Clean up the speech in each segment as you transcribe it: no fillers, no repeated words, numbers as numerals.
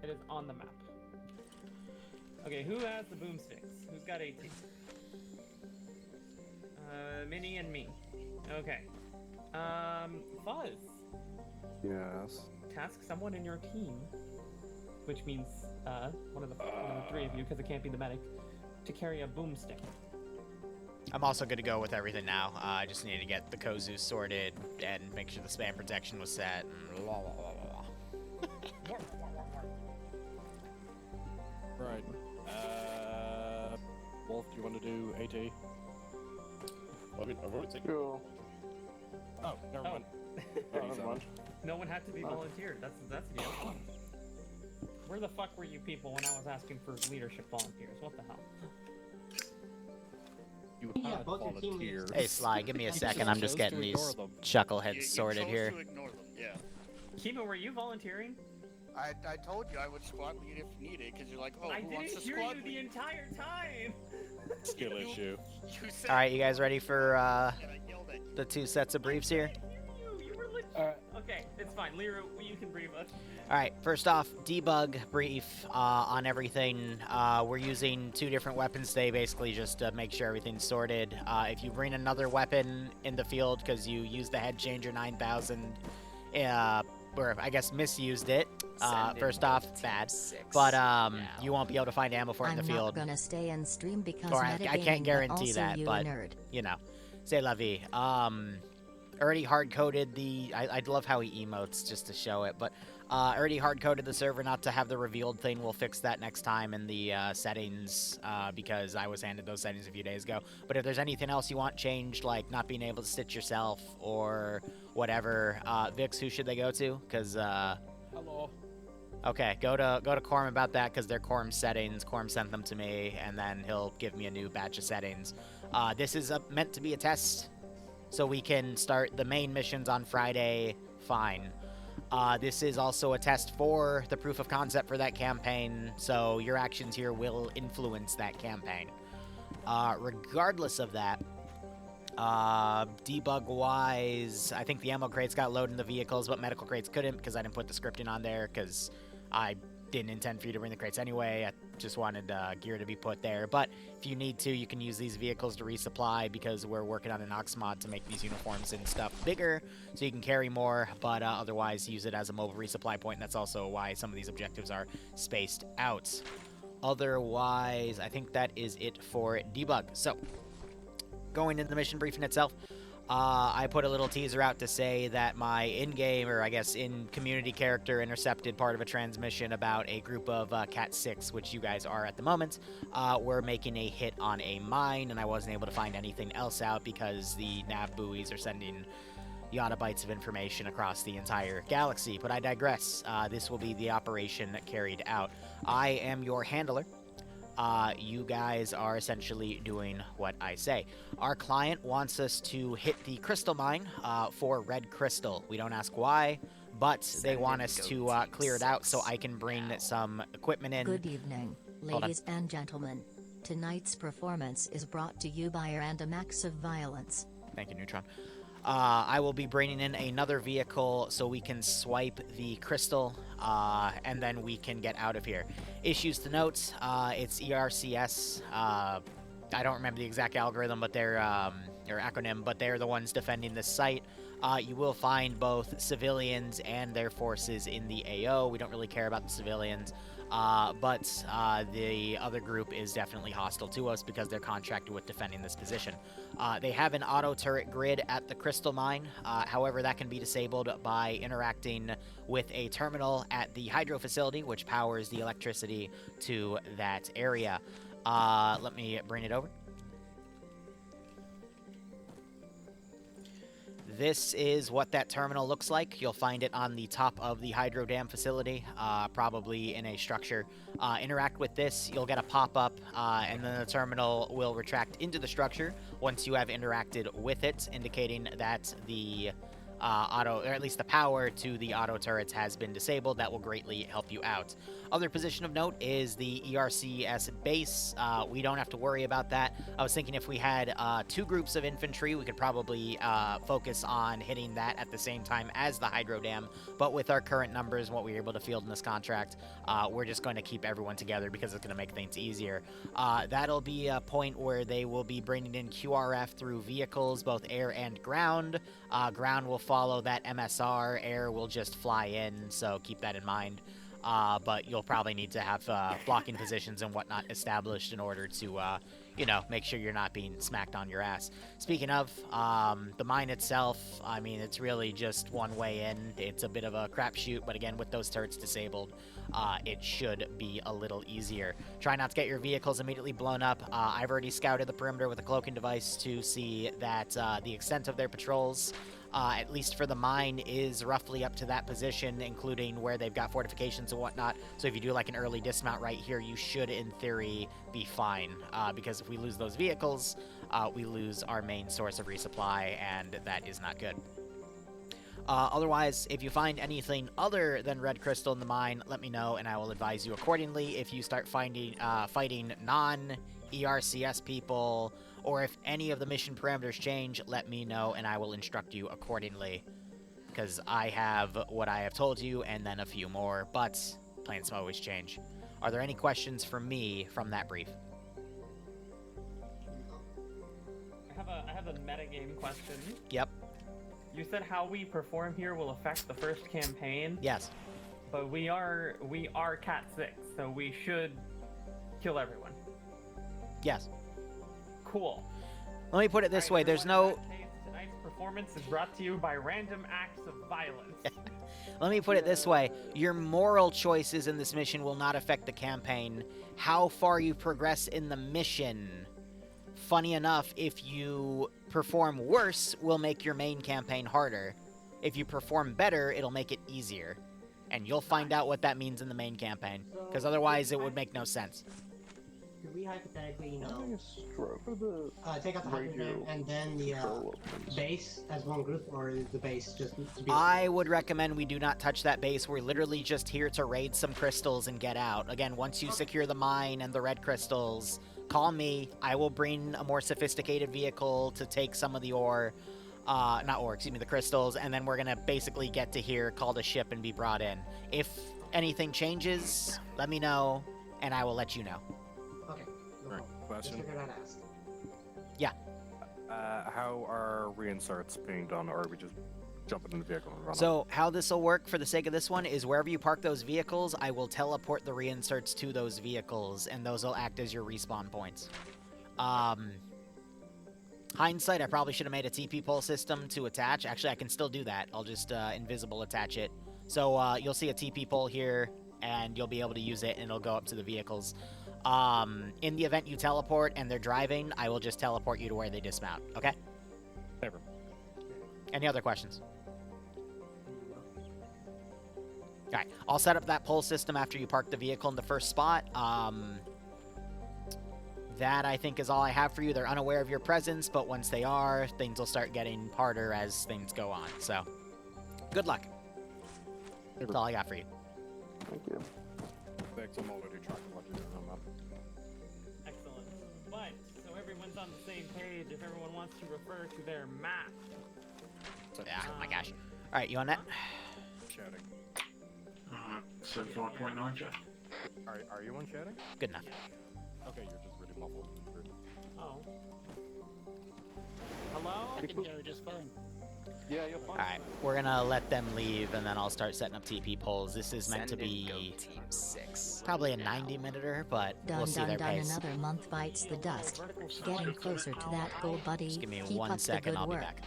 It is on the map. Okay, who has the boomsticks? Who's got 18? Minnie and me. Okay. Fuzz. Yes. Task someone in your team, which means one of the three of you, because it can't be the medic, to carry a boomstick. I'm also good to go with everything now. I just need to get the Kozu sorted and make sure the spam protection was set. And blah, blah, blah, blah. Right. Wolf, do you want to do AT? I mean, I've already taken. Cool. Oh, never mind. Oh, never mind. No one had to be volunteered. That's the deal. Where the fuck were you people when I was asking for leadership volunteers? What the hell? You Yeah, had both your volunteers. Hey, Sly, give me a second. I'm just getting these chuckleheads sorted here. To ignore them, yeah. Kima, were you volunteering? I told you I would squad lead if needed, because you're like, oh, I who wants didn't to hear squad you the lead? entire time! Skill issue. You said All right, you guys ready for and I yelled at you. the 2 sets of briefs here? You were legit. Okay, it's fine. Liru, you can brief us. All right, first off, debug brief on everything. We're using 2 different weapons today, basically just to make sure everything's sorted. If you bring another weapon in the field because you used the Head Changer 9000, or I guess misused it, first off, bad. But you won't be able to find ammo for it in the I'm field. not gonna stay and stream because Or I can't metagaming, guarantee but that, also you but nerd. you know, c'est la vie. Already hard-coded the... I love how he emotes just to show it, but already hard-coded the server not to have the revealed thing. We'll fix that next time in the settings because I was handed those settings a few days ago. But if there's anything else you want changed, like not being able to stitch yourself or whatever, Vix, who should they go to? Because... Hello. Okay, go to Corm about that because they're Corm settings. Corm sent them to me, and then he'll give me a new batch of settings. This is meant to be a test, so we can start the main missions on Friday. Fine. This is also a test for the proof of concept for that campaign, so your actions here will influence that campaign. Regardless of that, debug-wise, I think the ammo crates got loaded in the vehicles, but medical crates couldn't because I didn't put the scripting on there because I didn't intend for you to bring the crates anyway. I just wanted gear to be put there. But if you need to, you can use these vehicles to resupply because we're working on an Ox mod to make these uniforms and stuff bigger so you can carry more, but otherwise use it as a mobile resupply point. And that's also why some of these objectives are spaced out. Otherwise, I think that is it for debug. So, going into the mission briefing itself, I put a little teaser out to say that my in-game, or I guess in-community character intercepted part of a transmission about a group of Cat6, which you guys are at the moment, were making a hit on a mine, and I wasn't able to find anything else out because the nav buoys are sending yottabytes of information across the entire galaxy. But I digress. This will be the operation carried out. I am your handler. You guys are essentially doing what I say. Our client wants us to hit the crystal mine for red crystal. We don't ask why, but they want us to clear it out so I can bring some equipment in. Good evening, ladies and gentlemen. Tonight's performance is brought to you by Random Acts of Violence. Thank you, Neutron. I will be bringing in another vehicle so we can swipe the crystal, and then we can get out of here. Issues to note, it's ERCS. I don't remember the exact algorithm, but they're, or acronym, but they're the ones defending this site. You will find both civilians and their forces in the AO. We don't really care about the civilians. But the other group is definitely hostile to us because they're contracted with defending this position. They have an auto turret grid at the crystal mine. However, that can be disabled by interacting with a terminal at the hydro facility, which powers the electricity to that area. Let me bring it over. This is what that terminal looks like. You'll find it on the top of the hydro dam facility, probably in a structure. Interact with this, you'll get a pop-up, and then the terminal will retract into the structure once you have interacted with it, indicating that the or at least the power to the auto turrets has been disabled. That will greatly help you out. Other position of note is the ERCS base. We don't have to worry about that. I was thinking if we had 2 groups of infantry, we could probably focus on hitting that at the same time as the hydro dam. But with our current numbers and what we were able to field in this contract, we're just going to keep everyone together because it's going to make things easier. That'll be a point where they will be bringing in QRF through vehicles, both air and ground. Ground will follow that MSR. Air will just fly in, so keep that in mind. But you'll probably need to have blocking positions and whatnot established in order to, make sure you're not being smacked on your ass. Speaking of, the mine itself, I mean, it's really just one way in. It's a bit of a crapshoot, but again, with those turrets disabled, it should be a little easier. Try not to get your vehicles immediately blown up. I've already scouted the perimeter with a cloaking device to see that the extent of their patrols, at least for the mine, is roughly up to that position, including where they've got fortifications and whatnot. So if you do like an early dismount right here, you should, in theory, be fine. Because if we lose those vehicles, we lose our main source of resupply, and that is not good. Otherwise, if you find anything other than red crystal in the mine, let me know, and I will advise you accordingly. If you start fighting non-ERCS people, or if any of the mission parameters change, let me know, and I will instruct you accordingly. Because I have what I have told you, and then a few more, but plans always change. Are there any questions for me from that brief? I have a metagame question. Yep. You said how we perform here will affect the first campaign. Yes. But we are Cat6, so we should kill everyone. Yes. Cool. Let me put it this way. There's no... Tonight's performance is brought to you by random acts of violence. Let me put it this way. Your moral choices in this mission will not affect the campaign. How far you progress in the mission, funny enough, if you perform worse, will make your main campaign harder. If you perform better, it'll make it easier. And you'll find out what that means in the main campaign. Because otherwise, it would make no sense. Could we hypothetically, take out the radio hydrogen and then the base as one group, or is the base just to be... I would recommend we do not touch that base. We're literally just here to raid some crystals and get out. Again, once you secure the mine and the red crystals, call me. I will bring a more sophisticated vehicle to take some of the ore. The crystals, and then we're gonna basically get to here, call the ship, and be brought in. If anything changes, let me know, and I will let you know. Okay. No problem. Question. Just figured I'd ask. Yeah. How are reinserts being done, or are we just jumping in the vehicle and running? So how this will work for the sake of this one is wherever you park those vehicles, I will teleport the reinserts to those vehicles, and those will act as your respawn points. Hindsight, I probably should have made a TP pole system to attach. Actually, I can still do that. I'll just invisible attach it. So you'll see a TP pole here, and you'll be able to use it, and it'll go up to the vehicles. In the event you teleport and they're driving, I will just teleport you to where they dismount, okay? Never. Any other questions? Alright, I'll set up that pole system after you park the vehicle in the first spot. That, I think, is all I have for you. They're unaware of your presence, but once they are, things will start getting harder as things go on. So, good luck. That's all I got for you. Thank you. Thanks, I'm already tracking what you're doing on that. Excellent. But, so everyone's on the same page, if everyone wants to refer to their map. Yeah, oh my gosh. Alright, you on that? Chatting. So 4.9, Jeff. Are you on chatting? Good enough. Okay, you're just really muffled. Oh. Hello? I can hear just fine. Yeah, you're fine. Alright, we're gonna let them leave, and then I'll start setting up TP polls. This is meant to be Team 6. probably a 90-minuter, but we'll see their pace. Another month bites the dust. Getting closer to that goal, buddy. Just give me Keep 1 up the second, good I'll be work. back.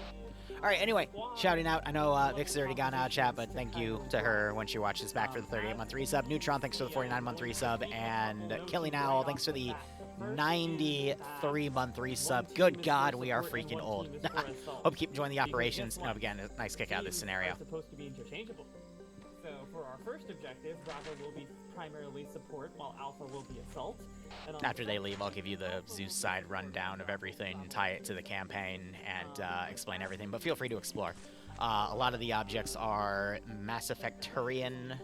Alright, anyway, shouting out. I know Vix's already gone out of chat, but thank you to her when she watches back for the 38-month resub. Neutron, thanks for the 49-month resub. And Killing Owl, thanks for the 93-month resub. Good God, we are freaking old. Hope you keep enjoying the operations. And again, a nice kick out of this scenario. Supposed to be interchangeable. So for our first objective, Bravo will be primarily support, while Alpha will be assault. And After they leave, I'll give you the Zeus side rundown of everything, tie it to the campaign, and explain everything. But feel free to explore. A lot of the objects are Mass Effect Turian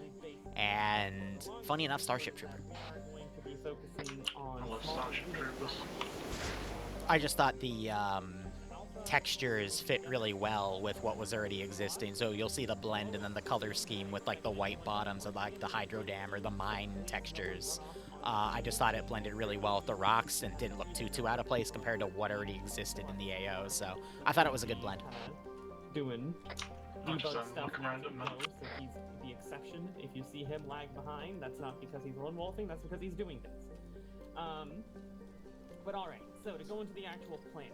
and, funny enough, Starship Trooper. We are going to be focusing on I love small Starship Troopers. I just thought the textures fit really well with what was already existing. So you'll see the blend and then the color scheme with like the white bottoms of like the hydro dam or the mine textures. I just thought it blended really well with the rocks and didn't look too out of place compared to what already existed in the AO. So I thought it was a good blend. Doing I'm debug just stuff looking around at now, so he's the exception. If you see him lag behind, that's not because he's lone wolfing, that's because he's doing things. But alright, so to go into the actual plan.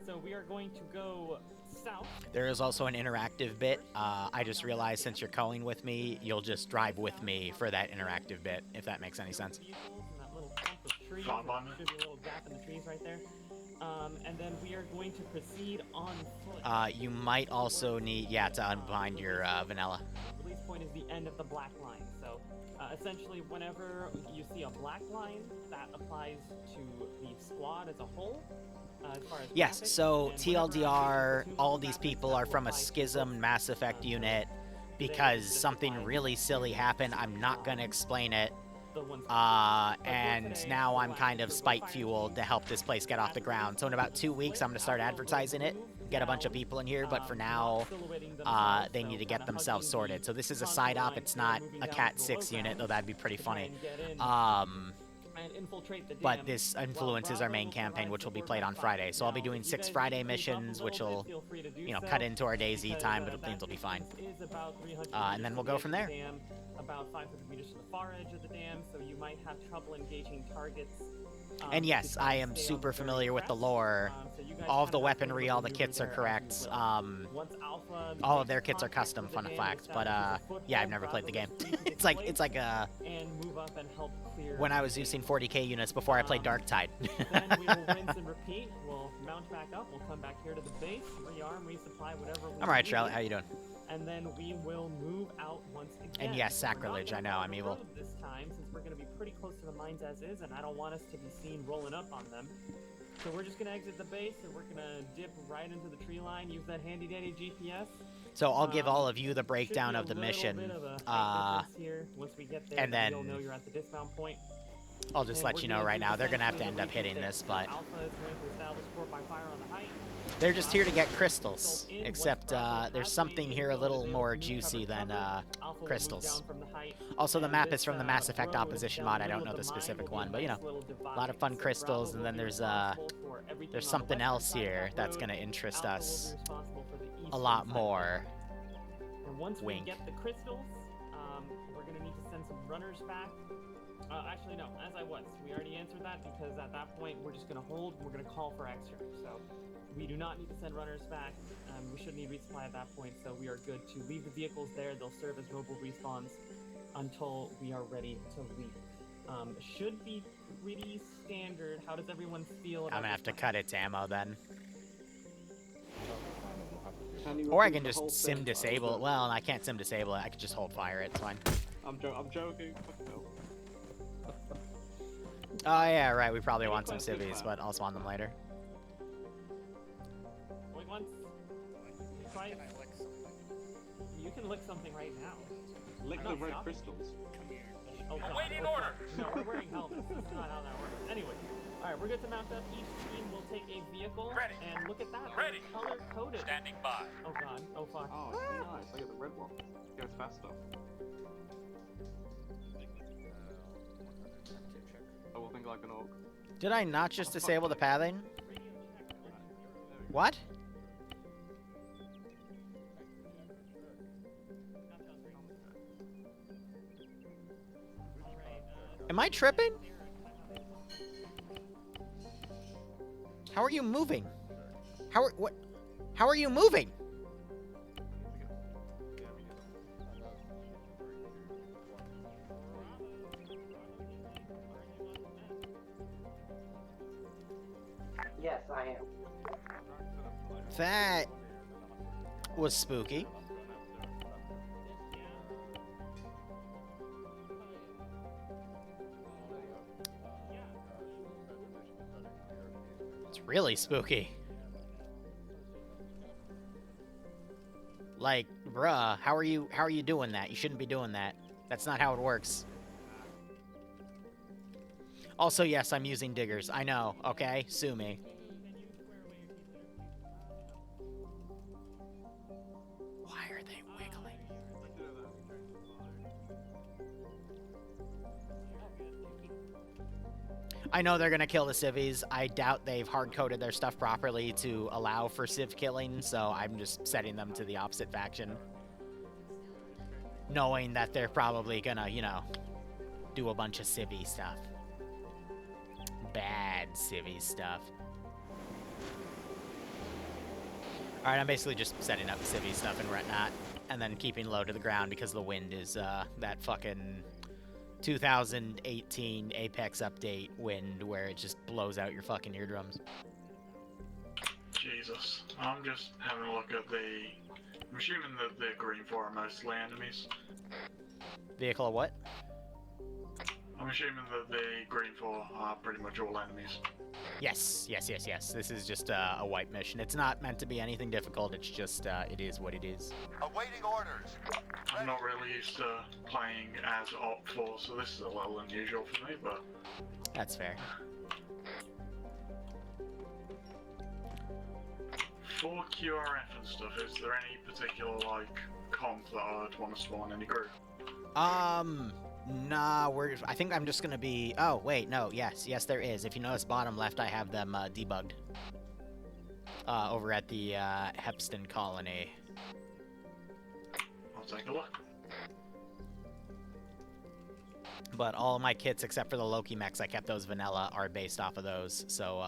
So we are going to go south. There is also an interactive bit. I just realized since you're calling with me, you'll just drive with me for that interactive bit, if that makes any sense. And that little clump of trees, Fine by me. should be a little gap in the trees right there. And then we are going to proceed on foot. You might also need, yeah, to unbind your vanilla. Release point is the end of the black line. So essentially, whenever you see a black line, that applies to the squad as a whole. As far as Yes, graphics, so and TLDR, whenever all these people that are will from a apply to Schism Mass Effect unit they because just something apply really silly happened. I'm not going to explain it. the ones And now I'm kind of spite fueled to help this place get off the ground. So in about 2 weeks, I'm going to start advertising it, get a bunch of people in here, but for now, they need to get themselves sorted. So this is a side op, it's not a Cat6 unit, though that'd be pretty funny. But this influences our main campaign, which will be played on Friday. So I'll be doing 6 Friday missions, which will, you know, cut into our DayZ time, but things will be fine. And then we'll go from there. About 500 meters to the far edge of the dam, so you might have trouble engaging targets. And yes, I am super familiar with the lore. All of the weaponry, all the kits are correct. All of their kits are custom, fun fact. But yeah, I've never played the game. it's like when I was using 40k units before I played Darktide. Then we will rinse and repeat. We'll mount back up. We'll come back here to the base, rearm, resupply, whatever. I'm alright, Charlotte. How you doing? And then we will move out once again. And yes, sacrilege. I know. I'm evil. This time, since we're going to be pretty close to the mines as is, and I don't want us to be seen rolling up on them. So we're just going to exit the base, and we're going to dip right into the tree line. Use that handy dandy GPS. So I'll give all of you the breakdown of the mission. And then you'll know you're at the dismount point. I'll just let you know right now. They're going to have to end up hitting this, but Alpha is going to establish support by fire on the height. they're just here to get crystals. Except there's something here a little more juicy than crystals. Also, the map is from the Mass Effect Opposition mod. I don't know the specific one, but you know, a lot of fun crystals. And then there's something else here that's going to interest us a lot more. And once Wink. we get the crystals, we're going to need to send some runners back. Actually, no, as I was. We already answered that because at that point we're just going to hold and we're going to call for extra. So we do not need to send runners back. We shouldn't need resupply at that point, so we are good to leave the vehicles there. They'll serve as mobile respawns until we are ready to leave. Should be pretty standard. How does everyone feel about I'm going to have to this cut its ammo then. Can you Or I repeat can the just whole sim thing? disable it. Well, I can't sim disable it. I can just hold fire. It's fine. I'm joking. Fucking hell. Oh, yeah, right. We probably want some Question, civvies, but I'll spawn them later. Going once. Twice. Can I lick something? You can lick something right now. Lick I'm the not red stopping. crystals. Come here. Oh, God. Awaiting order. No, we're wearing helmets. That's not how that works. Anyway, all right, we're good to mount up. Each team will take a vehicle. Ready. And look at that. Ready. Color coded. Standing by. Oh God. Oh fuck. Oh, it's nice. I get the red one. It goes faster. I will think like an orc. Did I not just disable the pathing? What? Am I tripping? How are you moving? How are you moving? Yes, I am. That was spooky. It's really spooky. Like, bruh, how are you doing that? You shouldn't be doing that. That's not how it works. Also, yes, I'm using diggers. I know, okay? Sue me. Why are they wiggling? I know they're gonna kill the civvies. I doubt they've hard-coded their stuff properly to allow for civ killing, so I'm just setting them to the opposite faction. Knowing that they're probably gonna, you know, do a bunch of civvy stuff. Bad civvy stuff. Alright, I'm basically just setting up civvy stuff and whatnot, and then keeping low to the ground because the wind is that fucking 2018 Apex update wind where it just blows out your fucking eardrums. Jesus. I'm just having a look at the... I'm assuming that the green 4 are mostly enemies. Vehicle what? I'm assuming that the green 4 are pretty much all enemies. Yes. This is just a wipe mission. It's not meant to be anything difficult, it's just, it is what it is. Awaiting orders. I'm not really used to playing as Op 4, so this is a little unusual for me, but... That's fair. For QRF and stuff, is there any particular, like, comp that I'd want to spawn in a group? Nah, I think I'm just gonna be... Oh, wait, no, yes, there is. If you notice bottom left, I have them, debugged. Over at the, Hepston colony. I'll take a look. But all of my kits, except for the Loki mechs, I kept those vanilla, are based off of those, so,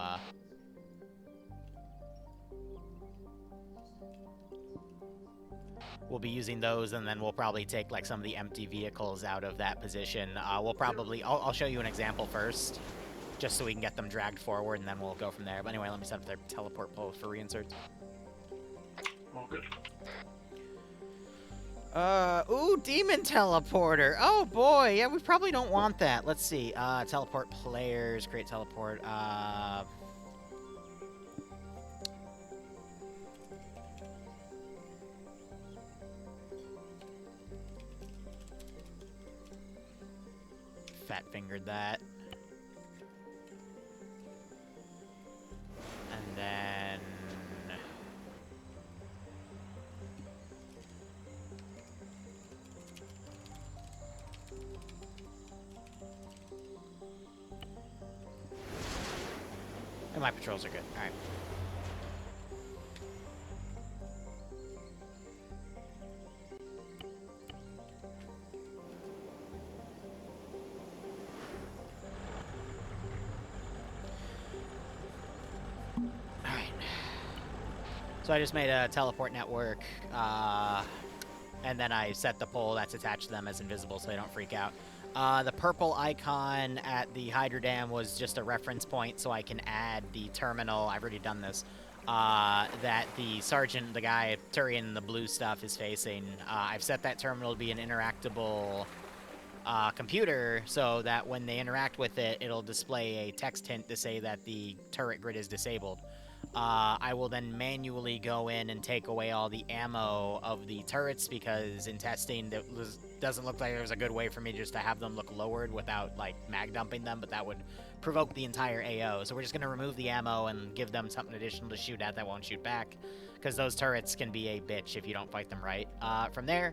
we'll be using those, and then we'll probably take, like, some of the empty vehicles out of that position. We'll probably... I'll show you an example first, just so we can get them dragged forward, and then we'll go from there. But anyway, let me set up their teleport pole for reinserts. All good. Ooh, demon teleporter. Oh, boy. Yeah, we probably don't want that. Let's see. Teleport players, create teleport. Fat-fingered that. And then... And my patrols are good. Alright. So I just made a teleport network, and then I set the pole that's attached to them as invisible so they don't freak out. The purple icon at the Hydra Dam was just a reference point so I can add the terminal, I've already done this, that the sergeant, the guy, Turian, the blue stuff is facing. I've set that terminal to be an interactable computer so that when they interact with it, it'll display a text hint to say that the turret grid is disabled. I will then manually go in and take away all the ammo of the turrets because in testing, doesn't look like there's a good way for me just to have them look lowered without, like, mag dumping them, but that would provoke the entire AO. So we're just going to remove the ammo and give them something additional to shoot at that won't shoot back because those turrets can be a bitch if you don't fight them right. From there,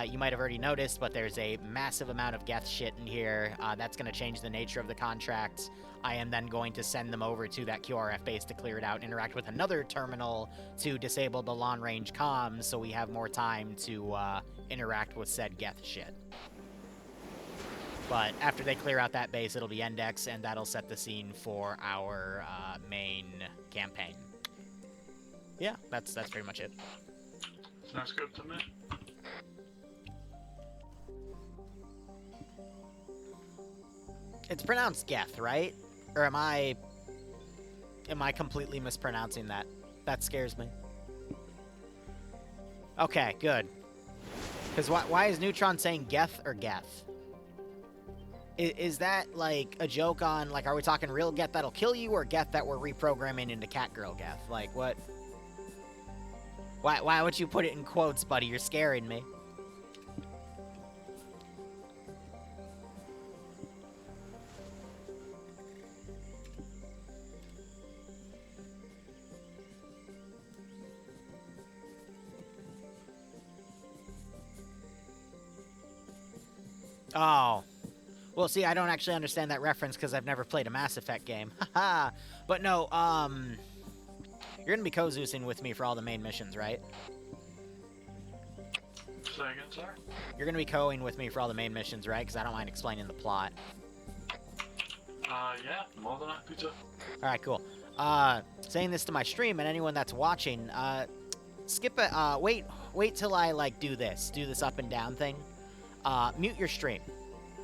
you might have already noticed, but there's a massive amount of Geth shit in here. That's going to change the nature of the contract. I am then going to send them over to that QRF base to clear it out, interact with another terminal to disable the long-range comms so we have more time to interact with said Geth shit. But after they clear out that base, it'll be Endex, and that'll set the scene for our main campaign. Yeah, that's pretty much it. Sounds good to me. It's pronounced Geth, right? Or am I completely mispronouncing that? That scares me. Okay, good. Because why is Neutron saying Geth or Geth? Is that, like, a joke on, like, are we talking real Geth that'll kill you, or Geth that we're reprogramming into Catgirl Geth? Like, what? Why would you put it in quotes, buddy? You're scaring me. Oh. Well, see, I don't actually understand that reference because I've never played a Mass Effect game. Haha. But no, you're gonna be co-Zeusing with me for all the main missions, right? Say again, sorry? You're gonna be co-ing with me for all the main missions, right? Because I don't mind explaining the plot. Yeah, more than happy to. Alright, cool. Saying this to my stream and anyone that's watching, skip it, wait till I, like, do this up and down thing. Mute your stream.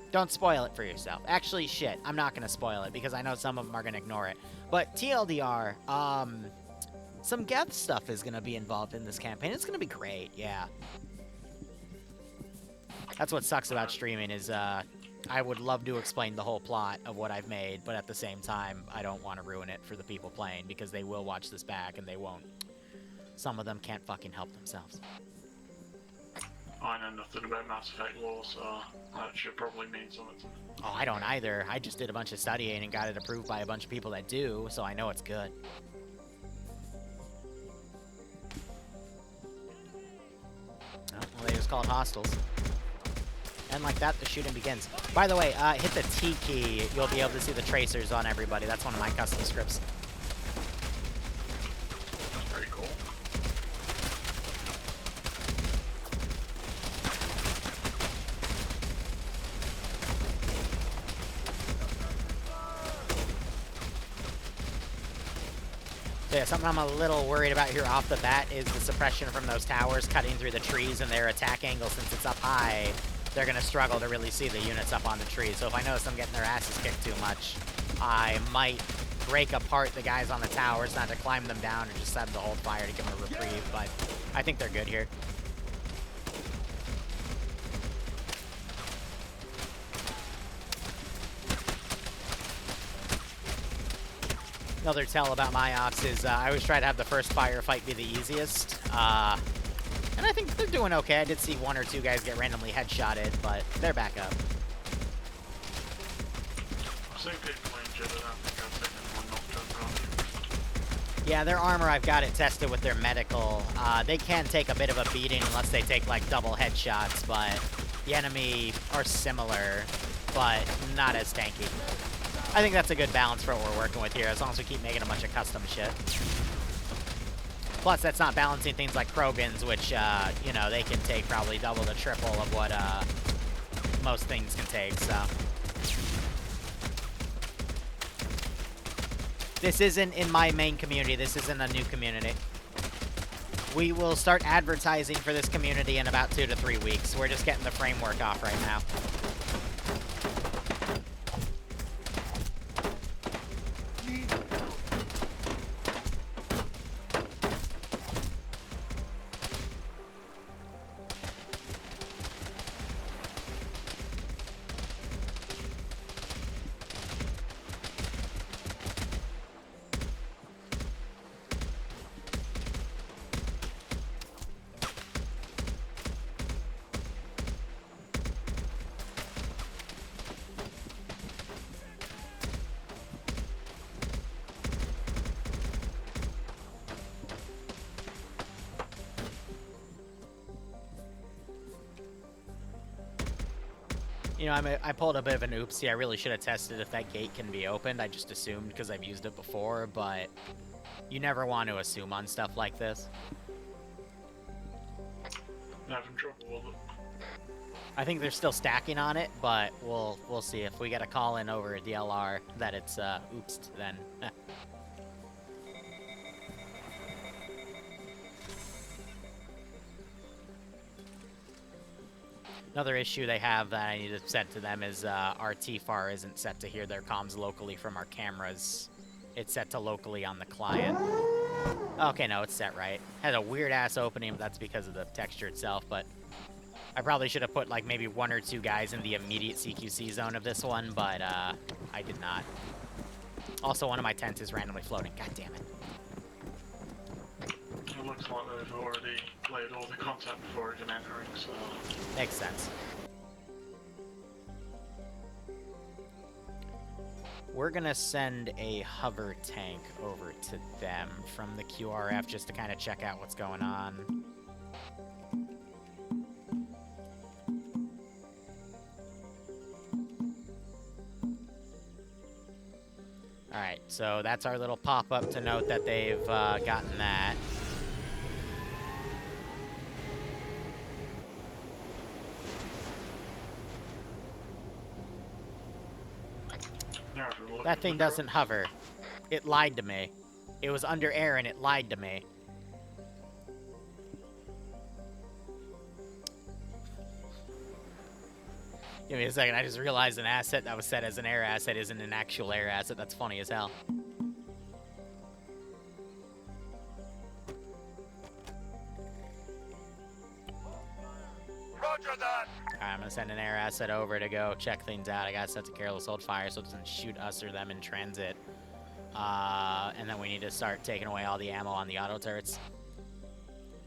Don't spoil it for yourself. Actually, shit, I'm not gonna spoil it because I know some of them are gonna ignore it. But TLDR, some Geth stuff is gonna be involved in this campaign. It's gonna be great, yeah. That's what sucks about streaming is, I would love to explain the whole plot of what I've made, but at the same time, I don't want to ruin it for the people playing because they will watch this back and they won't. Some of them can't fucking help themselves. I know nothing about Mass Effect lore, so that should probably mean something to me. Oh, I don't either. I just did a bunch of studying and got it approved by a bunch of people that do, so I know it's good. Oh, well, they just call it hostiles. And like that, the shooting begins. By the way, hit the T key. You'll be able to see the tracers on everybody. That's one of my custom scripts. That's pretty cool. Yeah, something I'm a little worried about here off the bat is the suppression from those towers cutting through the trees and their attack angle. Since it's up high, they're going to struggle to really see the units up on the trees. So if I notice them getting their asses kicked too much, I might break apart the guys on the towers, not to climb them down or just set them to hold fire to give them a reprieve. But I think they're good here. Another tell about my ops is I always try to have the first firefight be the easiest. And I think they're doing okay. I did see one or two guys get randomly headshotted, but they're back up. I've seen people injured, I don't think I've seen anyone knocked over. Yeah, their armor, I've got it tested with their medical. They can take a bit of a beating unless they take, like, double headshots, but the enemy are similar, but not as tanky. I think that's a good balance for what we're working with here, as long as we keep making a bunch of custom shit. Plus, that's not balancing things like Krogans, which, you know, they can take probably double the triple of what most things can take, so. This isn't in my main community. This isn't a new community. We will start advertising for this community in about 2 to 3 weeks. We're just getting the framework off right now. You know, I pulled a bit of an oopsie. I really should have tested if that gate can be opened. I just assumed because I've used it before, but you never want to assume on stuff like this. Having trouble with it. I think they're still stacking on it, but we'll see. If we get a call in over a DLR that it's oopsed, then Another issue they have that I need to set to them is our TFAR isn't set to hear their comms locally from our cameras. It's set to locally on the client. Okay, no, it's set right. Had a weird-ass opening, but that's because of the texture itself, but I probably should have put, like, maybe 1 or 2 guys in the immediate CQC zone of this one, but I did not. Also, one of my tents is randomly floating. God damn it. looks like they've already laid all the content before even entering, so... Makes sense. We're gonna send a hover tank over to them from the QRF just to kind of check out what's going on. Alright, so that's our little pop-up to note that they've gotten that. That thing doesn't hover. It lied to me. It was under air and it lied to me. Give me a second, I just realized an asset that was set as an air asset isn't an actual air asset. That's funny as hell. Roger that! Alright, I'm gonna send an air asset over to go check things out. I gotta set to careless hold fire so it doesn't shoot us or them in transit. And then we need to start taking away all the ammo on the auto turrets.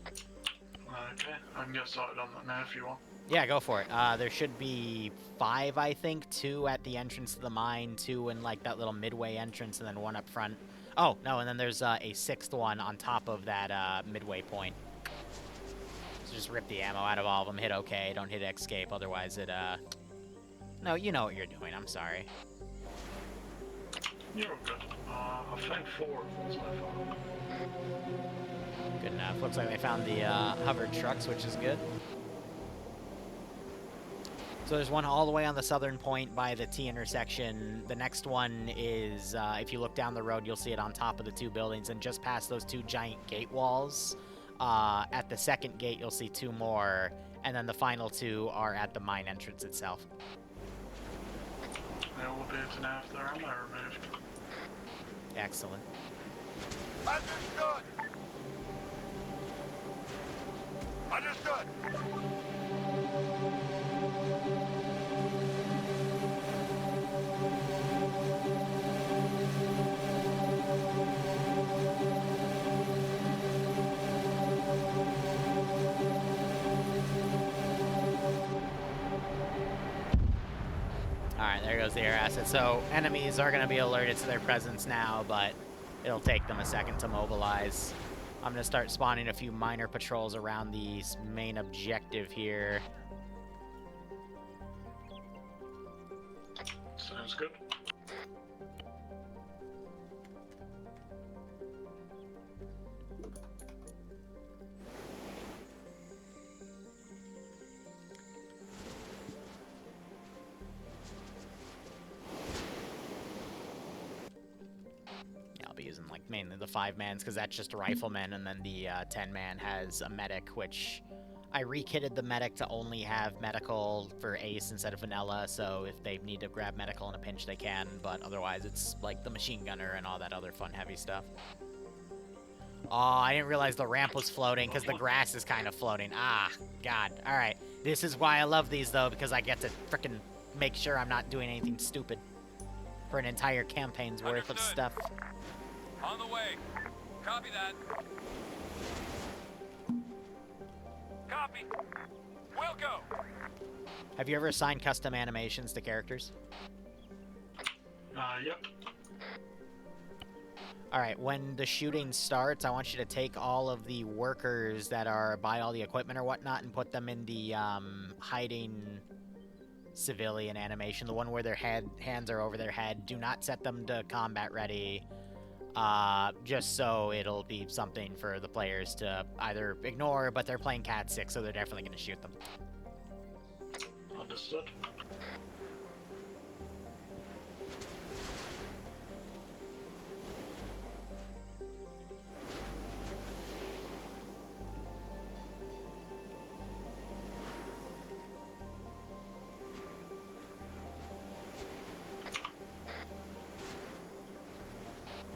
Okay, I can get started on that now if you want. Yeah, go for it. There should be 5, I think. 2 at the entrance to the mine, 2 in, like, that little midway entrance, and then 1 up front. Oh, no, and then there's a 6th one on top of that midway point. So just rip the ammo out of all of them, hit OK, don't hit escape, otherwise it, No, you know what you're doing, I'm sorry. You're good. I've found 4 of them so far. Good enough. Looks like they found the hovered trucks, which is good. So there's one all the way on the southern point by the T intersection. The next one is, if you look down the road, you'll see it on top of the 2 buildings, and just past those 2 giant gate walls. At the second gate, you'll see 2 more, and then the final 2 are at the mine entrance itself. They will appear to now have their ammo removed. Excellent. Understood! Understood! Alright, there goes the air asset. So enemies are going to be alerted to their presence now, but it'll take them a second to mobilize. I'm going to start spawning a few minor patrols around the main objective here. Sounds good. I'll be using like mainly the 5-mans because that's just a rifleman, and then the 10-man has a medic, which I re-kitted the medic to only have medical for Ace instead of vanilla, so if they need to grab medical in a pinch they can, but otherwise it's like the machine gunner and all that other fun heavy stuff. Oh, I didn't realize the ramp was floating because the grass is kind of floating. Ah, God. Alright, this is why I love these though, because I get to frickin' make sure I'm not doing anything stupid for an entire campaign's worth of stuff. On the way. Copy that. Copy. We'll go. Have you ever assigned custom animations to characters? Yep. Alright, when the shooting starts, I want you to take all of the workers that are by all the equipment or whatnot and put them in the hiding civilian animation, the one where their hands are over their head. Do not set them to combat ready, just so it'll be something for the players to either ignore, but they're playing Cat6, so they're definitely going to shoot them. Understood.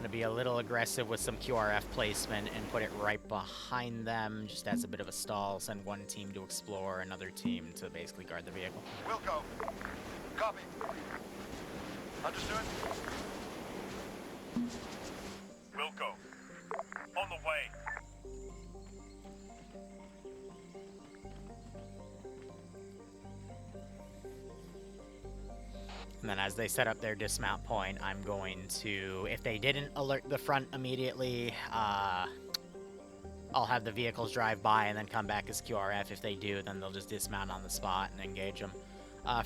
To be a little aggressive with some QRF placement and put it right behind them, just as a bit of a stall. Send one team to explore, another team to basically guard the vehicle. We'll go. Copy. Understood? We'll go. On the way. And then as they set up their dismount point, I'm going to, if they didn't alert the front immediately, I'll have the vehicles drive by and then come back as QRF. If they do, then they'll just dismount on the spot and engage them.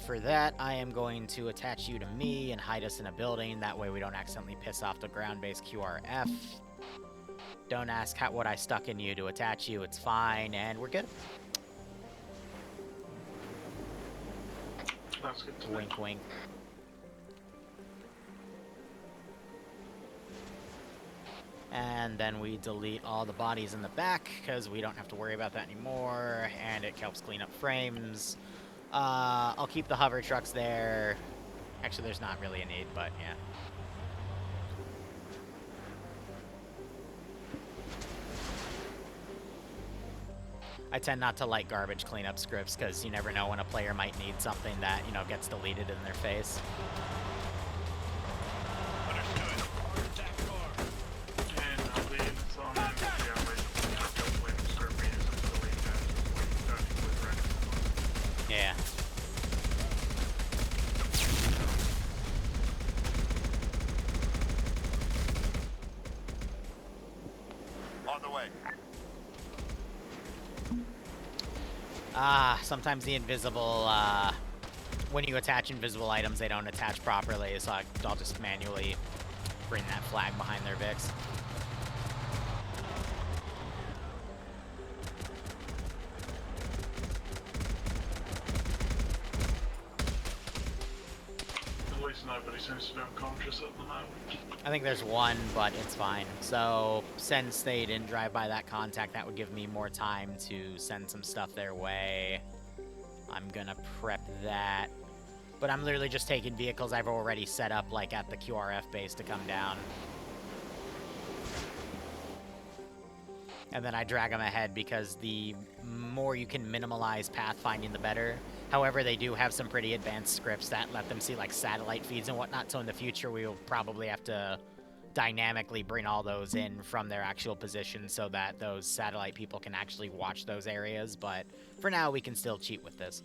For that, I am going to attach you to me and hide us in a building. That way we don't accidentally piss off the ground-based QRF. Don't ask what I stuck in you to attach you. It's fine, and we're good. That's good to know. Wink, wink. And then we delete all the bodies in the back, because we don't have to worry about that anymore, and it helps clean up frames. I'll keep the hover trucks there. Actually, there's not really a need, but yeah. I tend not to like garbage cleanup scripts, because you never know when a player might need something that, you know, gets deleted in their face. Yeah. On the way. Sometimes the invisible, when you attach invisible items, they don't attach properly, so I'll just manually bring that flag behind their Vix. At least nobody seems to be unconscious at the moment. I think there's one, but it's fine. So, since they didn't drive by that contact, that would give me more time to send some stuff their way. I'm gonna prep that. But I'm literally just taking vehicles I've already set up, like, at the QRF base to come down. And then I drag them ahead, because the more you can minimalize pathfinding, the better. However, they do have some pretty advanced scripts that let them see, like, satellite feeds and whatnot, so in the future we will probably have to dynamically bring all those in from their actual position so that those satellite people can actually watch those areas, but for now we can still cheat with this.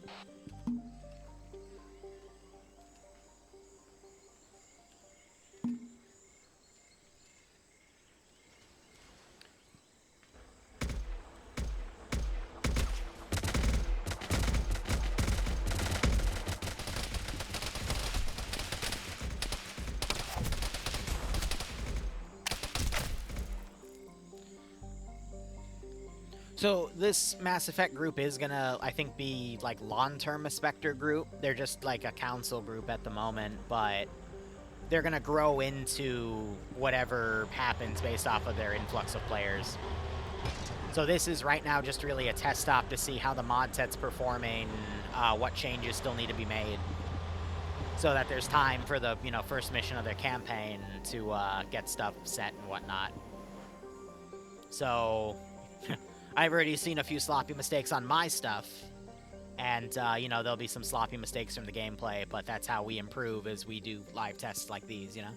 So this Mass Effect group is gonna, I think, be like long-term a Spectre group. They're just like a council group at the moment, but they're gonna grow into whatever happens based off of their influx of players. So this is right now just really a test stop to see how the mod set's performing, what changes still need to be made, so that there's time for the, you know, first mission of their campaign to get stuff set and whatnot. So I've already seen a few sloppy mistakes on my stuff, and, you know, there'll be some sloppy mistakes from the gameplay, but that's how we improve, as we do live tests like these, you know?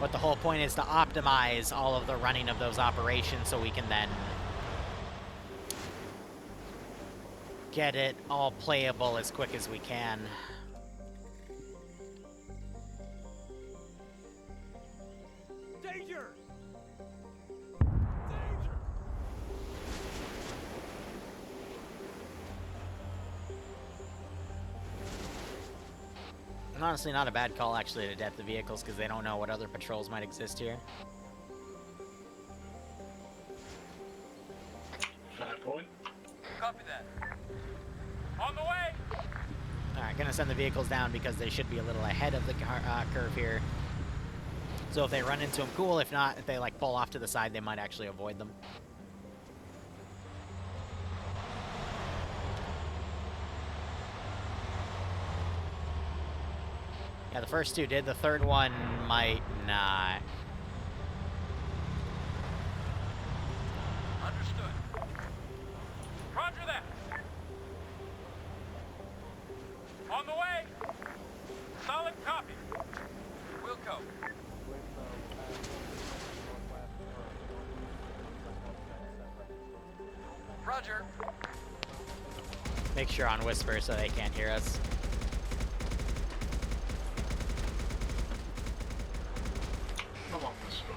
But the whole point is to optimize all of the running of those operations so we can then get it all playable as quick as we can. Danger! And honestly, not a bad call, actually, to death the vehicles, because they don't know what other patrols might exist here. Fair point. Copy that. On the way! Alright, gonna send the vehicles down because they should be a little ahead of the curve here. So if they run into them, cool. If not, if they like pull off to the side, they might actually avoid them. Yeah, the first two did. The third one might not. Understood. Roger that. On the way. Solid copy. We'll go. Roger. Make sure on whisper so they can't hear us. Come on, this one.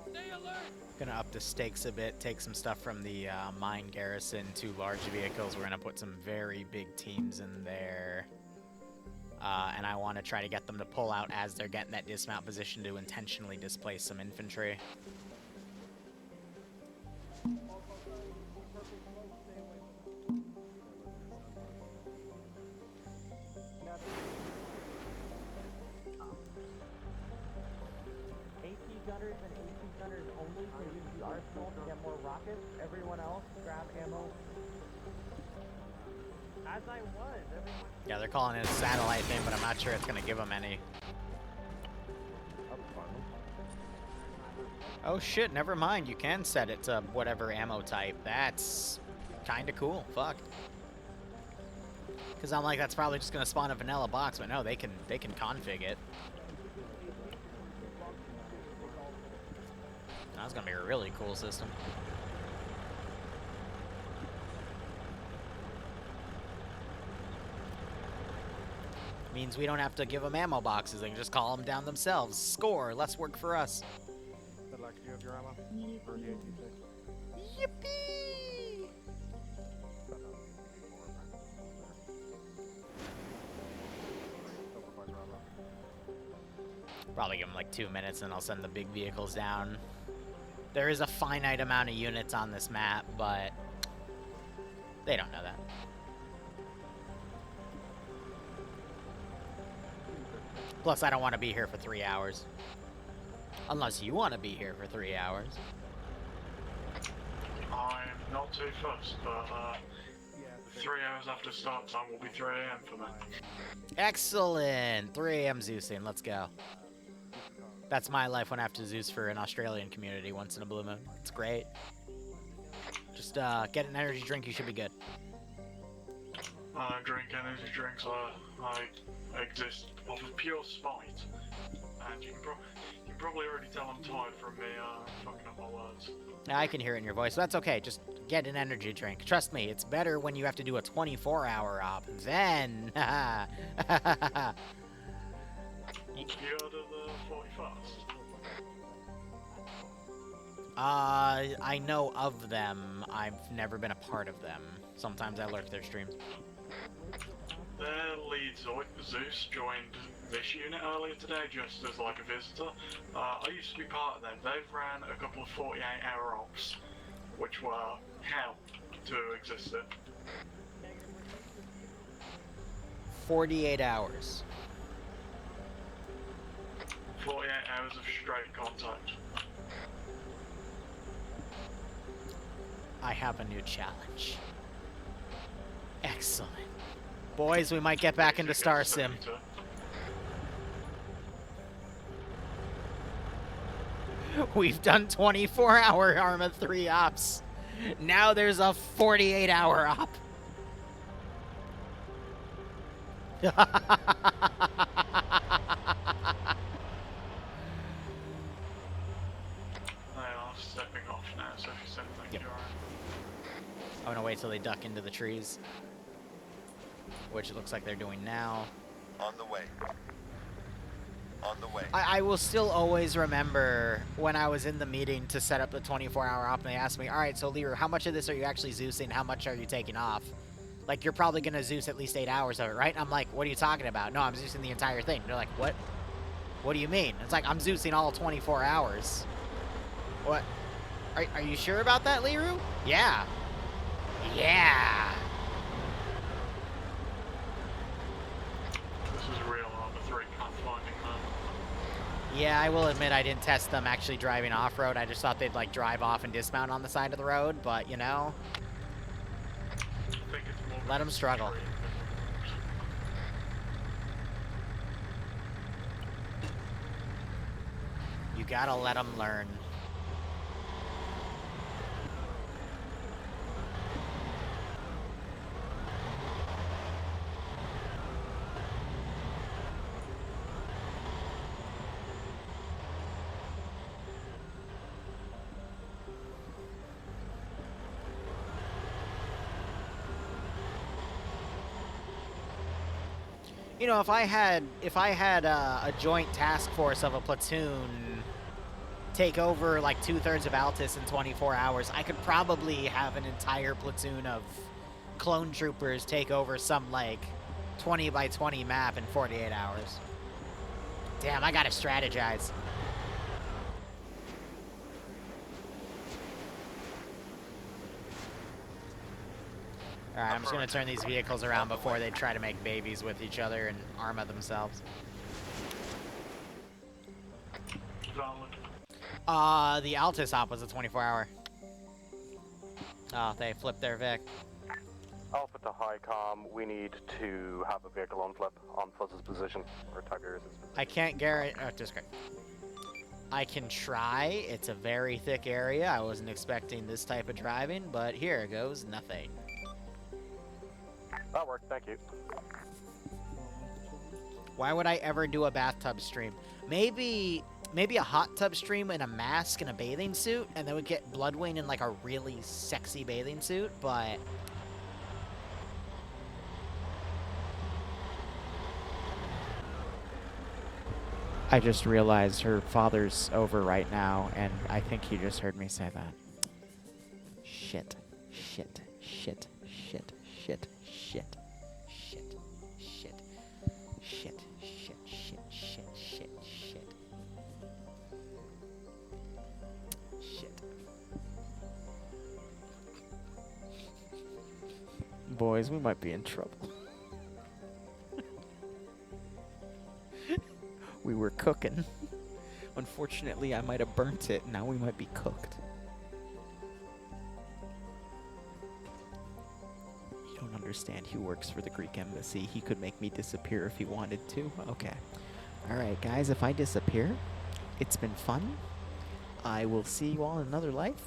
Stay alert. Gonna up the stakes a bit, take some stuff from the mine garrison to large vehicles. We're gonna put some very big teams in there. And I want to try to get them to pull out as they're getting that dismount position to intentionally displace some infantry. AP gunners and AP gunners only can use the arsenal to get more rockets. Everyone else grab ammo. As I was, everyone. Yeah, they're calling it a satellite thing, but I'm not sure it's gonna give them any. Oh shit, never mind. You can set it to whatever ammo type. That's kinda cool. Fuck. Cause I'm like, that's probably just gonna spawn a vanilla box, but no, they can config it. That's gonna be a really cool system. Means we don't have to give them ammo boxes. They can just call them down themselves. Score. Less work for us. Good luck. Do you have your ammo? For the AT6? Yippee! Probably give them like 2 minutes and I'll send the big vehicles down. There is a finite amount of units on this map, but they don't know that. Plus, I don't want to be here for 3 hours. Unless you want to be here for 3 hours. I'm not too fussed, but 3 hours after start time will be 3 AM for me. Excellent! 3 AM Zeusing, let's go. That's my life when I have to Zeus for an Australian community once in a blue moon. It's great. Just get an energy drink, you should be good. I don't drink energy drinks, I exist off of pure spite. And you can probably already tell I'm tired from me fucking up my words. Now, I can hear it in your voice, but that's okay. Just get an energy drink. Trust me, it's better when you have to do a 24-hour op. Then... You heard of the 41st? I know of them. I've never been a part of them. Sometimes I lurk their streams. Their lead Zeus joined this unit earlier today just as like a visitor. I used to be part of them. They've ran a couple of 48-hour ops, which were hell to exist in. 48 hours. 48 hours of straight contact. I have a new challenge. Excellent. Boys, we might get back into Star Sim. We've done 24-hour Arma 3 ops. Now there's a 48-hour op. They are stepping off now, so if you send things, Yep. you're alright. I'm gonna wait till they duck into the trees. Which it looks like they're doing now. On the way. On the way. I will still always remember when I was in the meeting to set up the 24-hour op and they asked me, alright, so Liru, how much of this are you actually Zeusing? How much are you taking off? Like, you're probably gonna Zeus at least 8 hours of it, right? And I'm like, what are you talking about? No, I'm Zeusing the entire thing. They're like, what? What do you mean? It's like I'm Zeusing all 24 hours. What? Are you sure about that, Liru? Yeah. Yeah. This is real Armor 3 pathfinding, man. Yeah, I will admit I didn't test them actually driving off-road. I just thought they'd, like, drive off and dismount on the side of the road, but, you know. I think it's more Let them struggle. You gotta let them learn. You know, if I had a joint task force of a platoon take over like 2/3 of Altus in 24 hours, I could probably have an entire platoon of clone troopers take over some like 20 by 20 map in 48 hours. Damn, I gotta strategize. Alright, I'm just gonna turn these vehicles around before they try to make babies with each other and armor themselves. Valid. The Altus op was a 24-hour. Oh, they flipped their Vic. Alpha to high com, we need to have a vehicle on flip on Fuzz's position, or Tiberius's position. I can't guarantee. Oh, just great. I can try. It's a very thick area. I wasn't expecting this type of driving, but here goes nothing. That worked, thank you. Why would I ever do a bathtub stream? Maybe a hot tub stream in a mask and a bathing suit, and then we get Bloodwing in like a really sexy bathing suit, but... I just realized her father's over right now, and I think he just heard me say that. Shit. Shit. Shit. Shit. Shit. Shit. Shit. Shit. Shit. Shit. Shit. Shit. Shit. Shit. Shit. Boys, we might be in trouble. We were cooking. Unfortunately, I might have burnt it. Now we might be cooked. You don't understand. He works for the Greek embassy. He could make me disappear if he wanted to. Okay. Alright, guys. If I disappear, it's been fun. I will see you all in another life.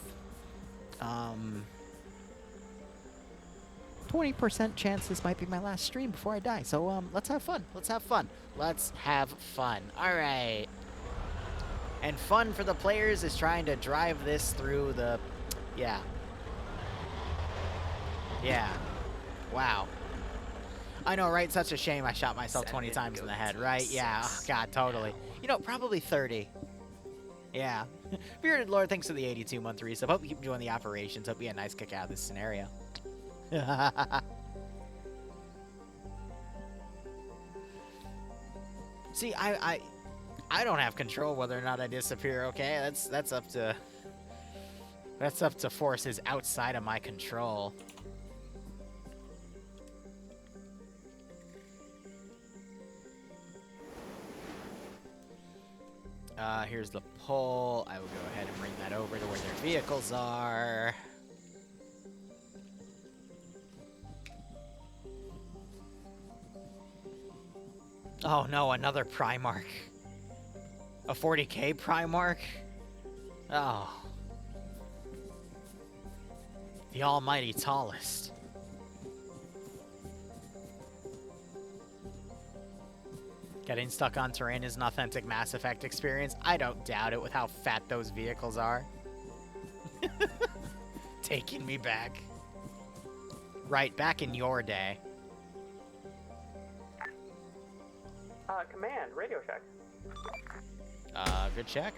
20% chance this might be my last stream before I die. So, let's have fun. Let's have fun. Let's have fun. All right. And fun for the players is trying to drive this through the... Yeah. Yeah. Wow. I know, right? Such a shame I shot myself 20 times in the head, right? Yeah. Oh, God, totally. You know, probably 30. Yeah. Bearded Lord, thanks for the 82-month resub. Hope you keep enjoying the operations. Hope you get a nice kick out of this scenario. See, I don't have control whether or not I disappear, okay? That's up to forces outside of my control. Here's the pole. I will go ahead and bring that over to where their vehicles are. Oh no, another Primarch. A 40k Primarch? Oh. The almighty tallest. Getting stuck on terrain is an authentic Mass Effect experience. I don't doubt it with how fat those vehicles are. Taking me back. Right, back in your day. Command, radio check. Good check.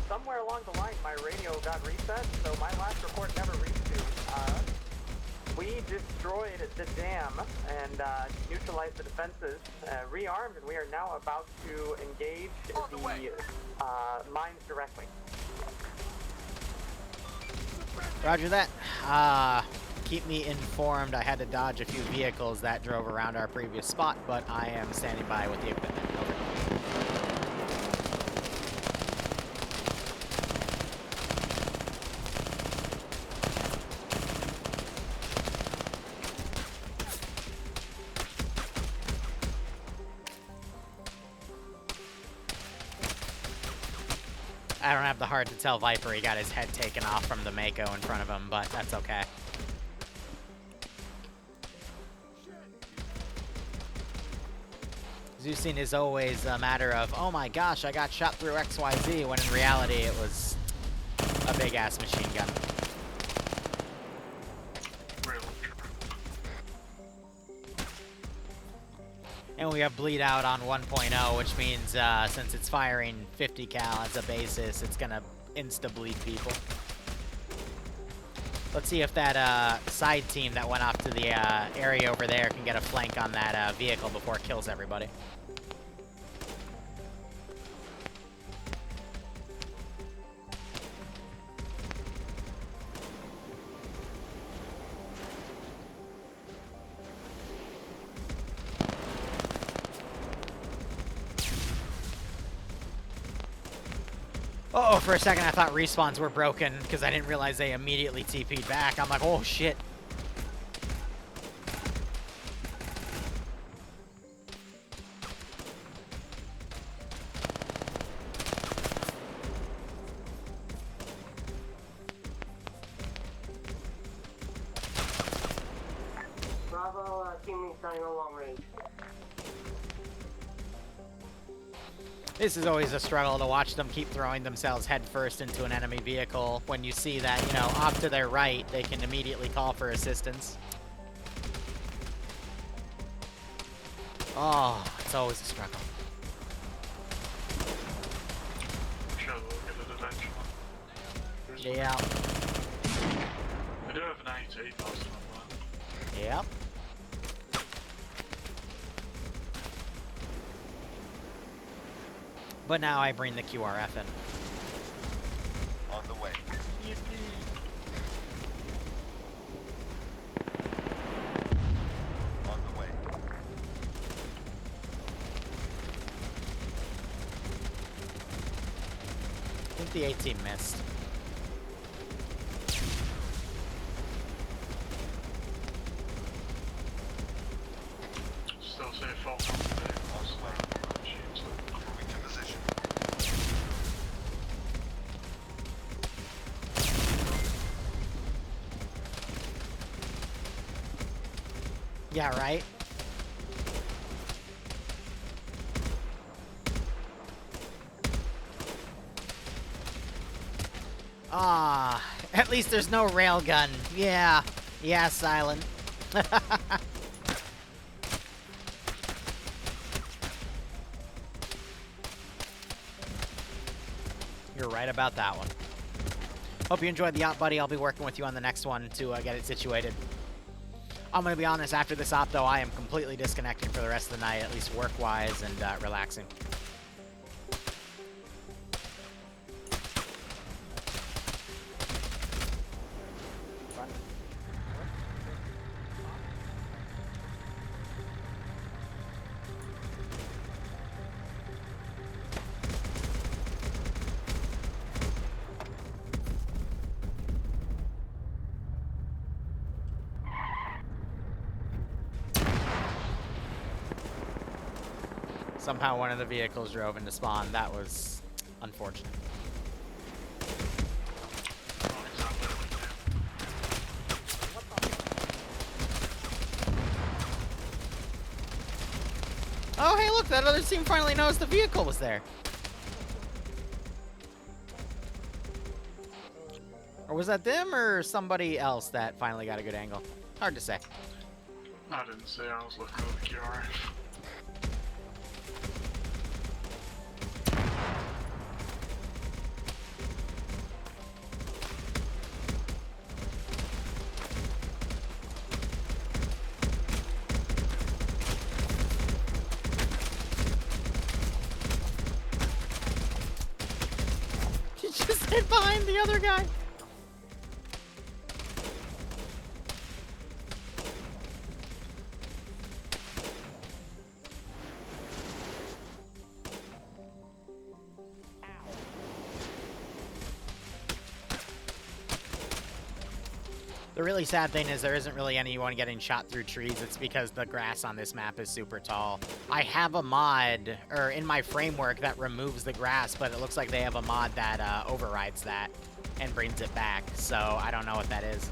Somewhere along the line, my radio got reset, so my last report never reached you. We destroyed the dam and neutralized the defenses, rearmed, and we are now about to engage the mines directly. Roger that. Keep me informed. I had to dodge a few vehicles that drove around our previous spot, but I am standing by with the equipment. Over. I don't have the heart to tell Viper he got his head taken off from the Mako in front of him, but that's okay. Zeusing is always a matter of, oh my gosh, I got shot through XYZ, when in reality it was a big-ass machine gun. And we have bleed out on 1.0, which means since it's firing 50 cal as a basis, it's gonna insta-bleed people. Let's see if that side team that went off to the area over there can get a flank on that vehicle before it kills everybody. Uh-oh, for a second I thought respawns were broken because I didn't realize they immediately TP'd back. I'm like, oh shit. Bravo, teammate starting on long range. This is always a struggle to watch them keep throwing themselves headfirst into an enemy vehicle. When you see that, you know, off to their right, they can immediately call for assistance. Oh, it's always a struggle. Sure, we'll get it eventually. Yeah. I do have an AT post on that. Yep. But now I bring the QRF in. On the way. On the way. I think the A-team missed. Still see a fault on the machines. Moving to position. Yeah, right? Ah, at least there's no railgun. Yeah. Yeah, Silent. You're right about that one. Hope you enjoyed the op, buddy. I'll be working with you on the next one to get it situated. I'm going to be honest, after this op, though, I am completely disconnecting for the rest of the night, at least work-wise, and relaxing. Somehow one of the vehicles drove into spawn. That was unfortunate. Oh, hey, look, that other team finally knows the vehicle was there. Or was that them or somebody else that finally got a good angle? Hard to say. I didn't see, I was looking at the QRF. just hid behind the other guy. The really sad thing is there isn't really anyone getting shot through trees. It's because the grass on this map is super tall. I have a mod, or in my framework, that removes the grass, but it looks like they have a mod that overrides that and brings it back. So I don't know what that is.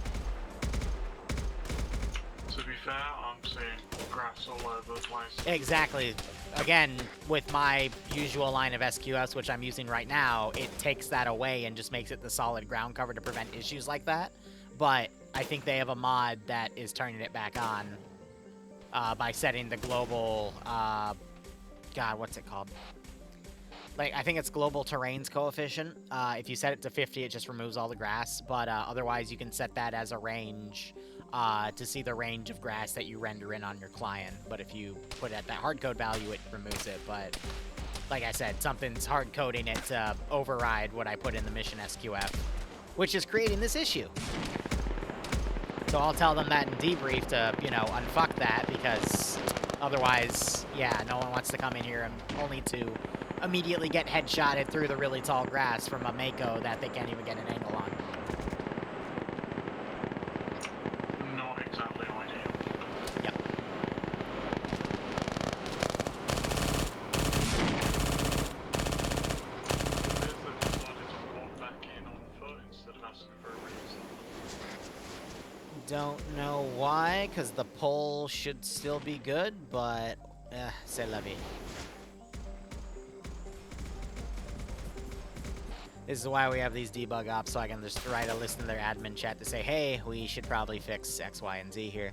To be fair, I'm seeing grass all over the place. Exactly. Again, with my usual line of SQS, which I'm using right now, it takes that away and just makes it the solid ground cover to prevent issues like that. But I think they have a mod that is turning it back on by setting the global, God, what's it called? Like, I think it's global terrains coefficient. If you set it to 50, it just removes all the grass, but otherwise you can set that as a range to see the range of grass that you render in on your client. But if you put it at that hardcode value, it removes it. But like I said, something's hard-coding it to override what I put in the mission SQF, which is creating this issue. So I'll tell them that in debrief to, you know, unfuck that, because otherwise, yeah, no one wants to come in here and only to immediately get headshotted through the really tall grass from a Mako that they can't even get an angle on. Not exactly ideal. Yep. It is that they decided to walk back in on foot instead of asking for a reason. Don't know why, because the poll should still be good, but c'est la vie. This is why we have these debug ops, so I can just write a list in their admin chat to say, hey, we should probably fix X, Y, and Z here.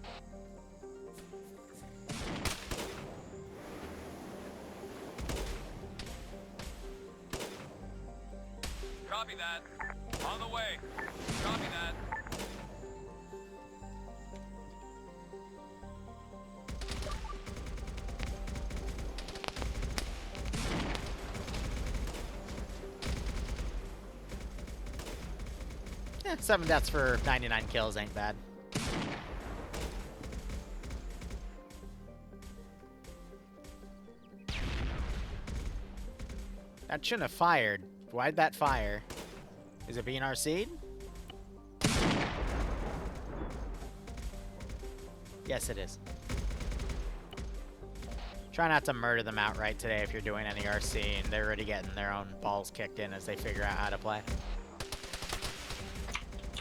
Copy that. On the way. Copy that. Yeah, 7 deaths for 99 kills ain't bad. That shouldn't have fired. Why'd that fire? Is it being RC'd? Yes, it is. Try not to murder them outright today if you're doing any RC, and they're already getting their own balls kicked in as they figure out how to play.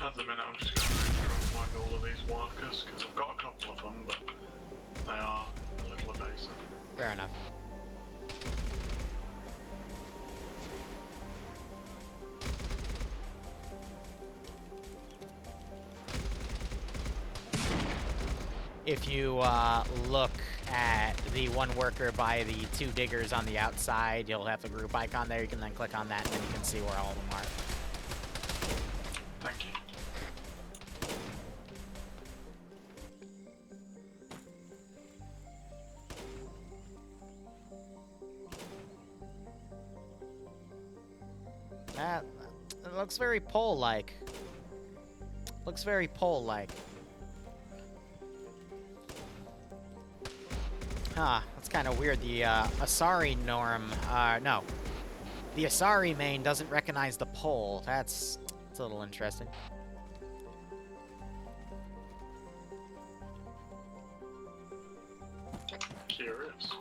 At the minute, I'm just going to try and find all of these workers, because I've got a couple of them, but they are a little evasive. Fair enough. If you look at the one worker by the 2 diggers on the outside, you'll have the group icon there. You can then click on that, and then you can see where all of them are. Thank you. It looks very pole-like. Looks very pole-like. Huh, that's kind of weird. The Asari norm, no. The Asari main doesn't recognize the pole. That's a little interesting. Curious.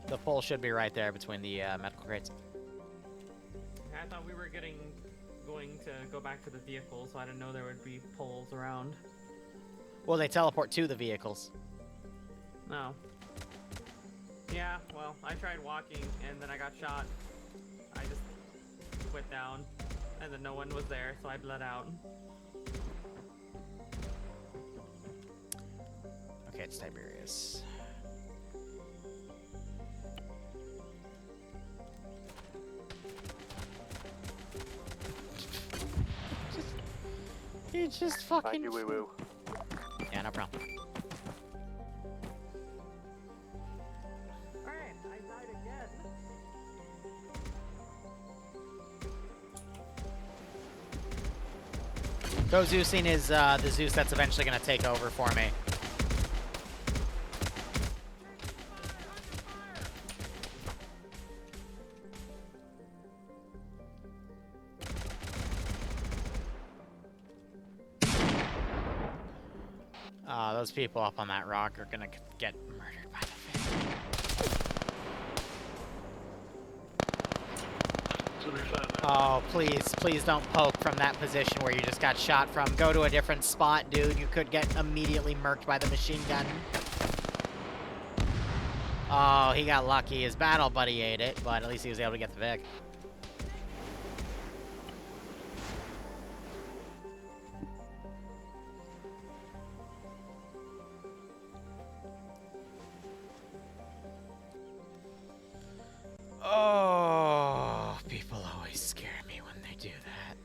The pole should be right there between the medical crates. I thought we were going to go back to the vehicle, so I didn't know there would be poles around. Well, they teleport to the vehicles. No. Yeah, well, I tried walking, and then I got shot. I just went down, and then no one was there, so I bled out. Okay, it's Tiberius. You just fucking... Thank you, woo-woo. Yeah, no problem. Alright, I died again. Go Zeusing is the Zeus that's eventually going to take over for me. Those people up on that rock are going to get murdered by the Vic. To be fair, Oh, please don't poke from that position where you just got shot from. Go to a different spot, dude. You could get immediately murked by the machine gun. Oh, he got lucky. His battle buddy ate it, but at least he was able to get the Vic. Oh, people always scare me when they do that.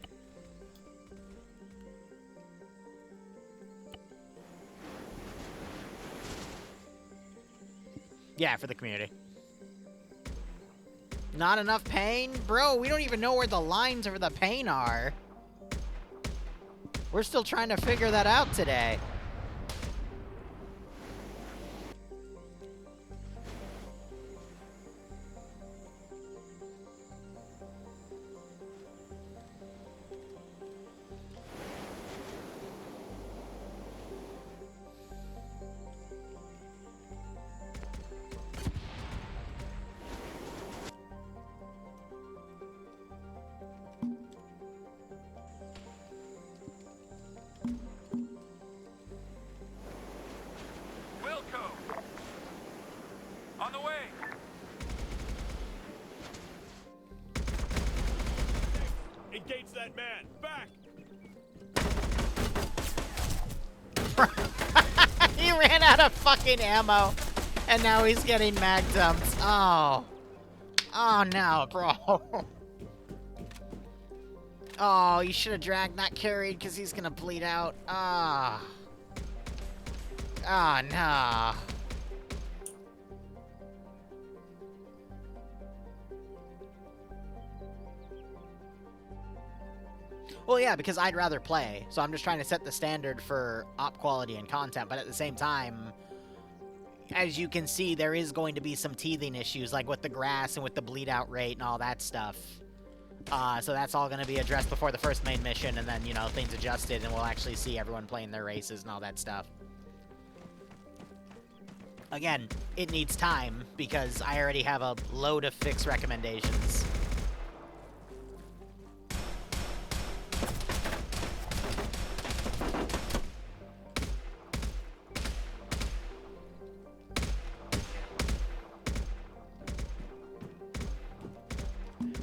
Yeah, for the community. Not enough pain? Bro, we don't even know where the lines for the pain are. We're still trying to figure that out today. On the way! Engage that man! Back! He ran out of fucking ammo, and now he's getting mag dumped. Oh. Oh no, bro. Oh, you should have dragged, not carried, because he's gonna bleed out. Ah. Oh, no. Well, yeah, because I'd rather play, so I'm just trying to set the standard for op quality and content, but at the same time, as you can see, there is going to be some teething issues, like with the grass and with the bleed out rate and all that stuff. So that's all going to be addressed before the first main mission, and then, you know, things adjusted, and we'll actually see everyone playing their races and all that stuff. Again, it needs time, because I already have a load of fix recommendations.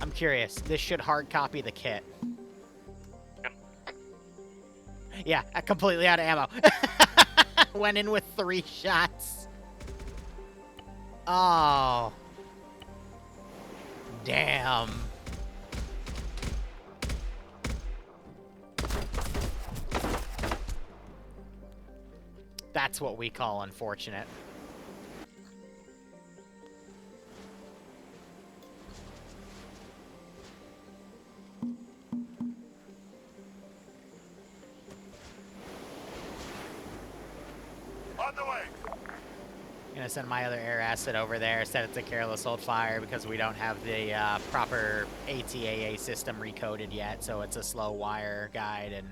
I'm curious, this should hard copy the kit. Yeah, completely out of ammo. Went in with 3 shots. Oh. Damn. That's what we call unfortunate. On the way. I'm gonna send my other air asset over there, set it to careless hold fire because we don't have the proper ATAA system recoded yet, so it's a slow wire guide, and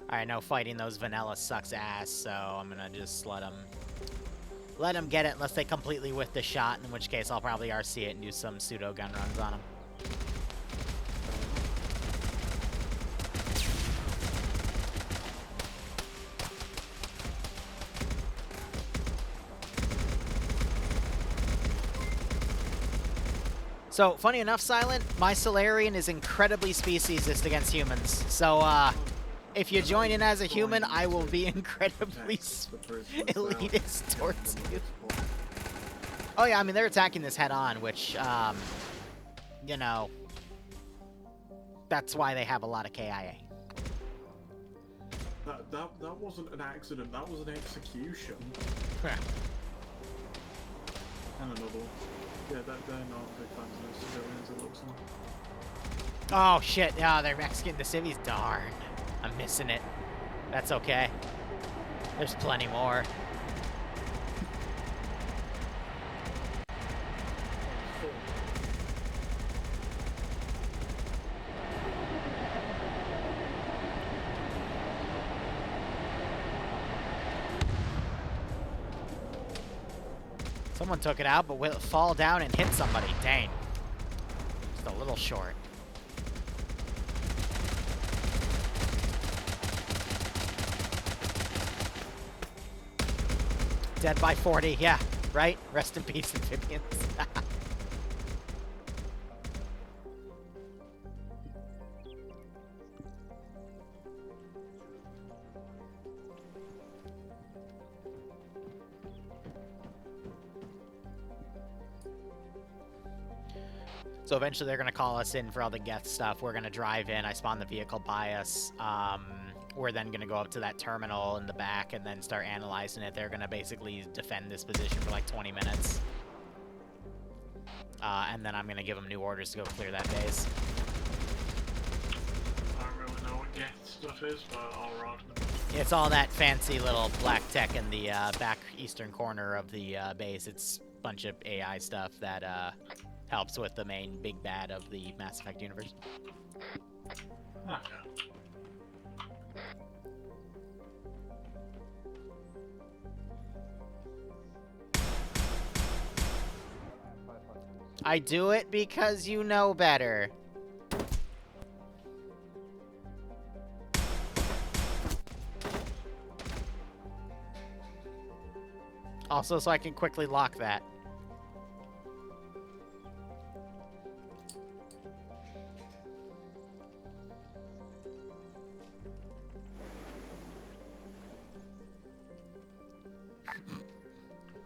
I know fighting those vanilla sucks ass, so I'm gonna just let them get it unless they completely whiff the shot, in which case I'll probably RC it and do some pseudo gun runs on them. So, funny enough, Silent, my Solarian is incredibly speciesist against humans. So, if you join in as a human, I will be incredibly elitist towards you. Oh yeah, I mean, they're attacking this head-on, which, you know, that's why they have a lot of KIA. That wasn't an accident, that was an execution. And another one. Yeah, they're not big fans of those civilians, it looks like. Oh shit, yeah, they're executing the civvies. Darn. I'm missing it. That's okay. There's plenty more. Someone took it out, but will it fall down and hit somebody? Dang. Just a little short. Dead by 40, yeah, right? Rest in peace, amphibians. So eventually they're going to call us in for all the Geth stuff. We're going to drive in. I spawn the vehicle by us. We're then going to go up to that terminal in the back and then start analyzing it. They're going to basically defend this position for like 20 minutes. And then I'm going to give them new orders to go clear that base. I don't really know what Geth stuff is, but I'll rod. It's all that fancy little black tech in the back eastern corner of the base. It's a bunch of AI stuff that helps with the main big bad of the Mass Effect universe. Okay. I do it because you know better. Also, so I can quickly lock that.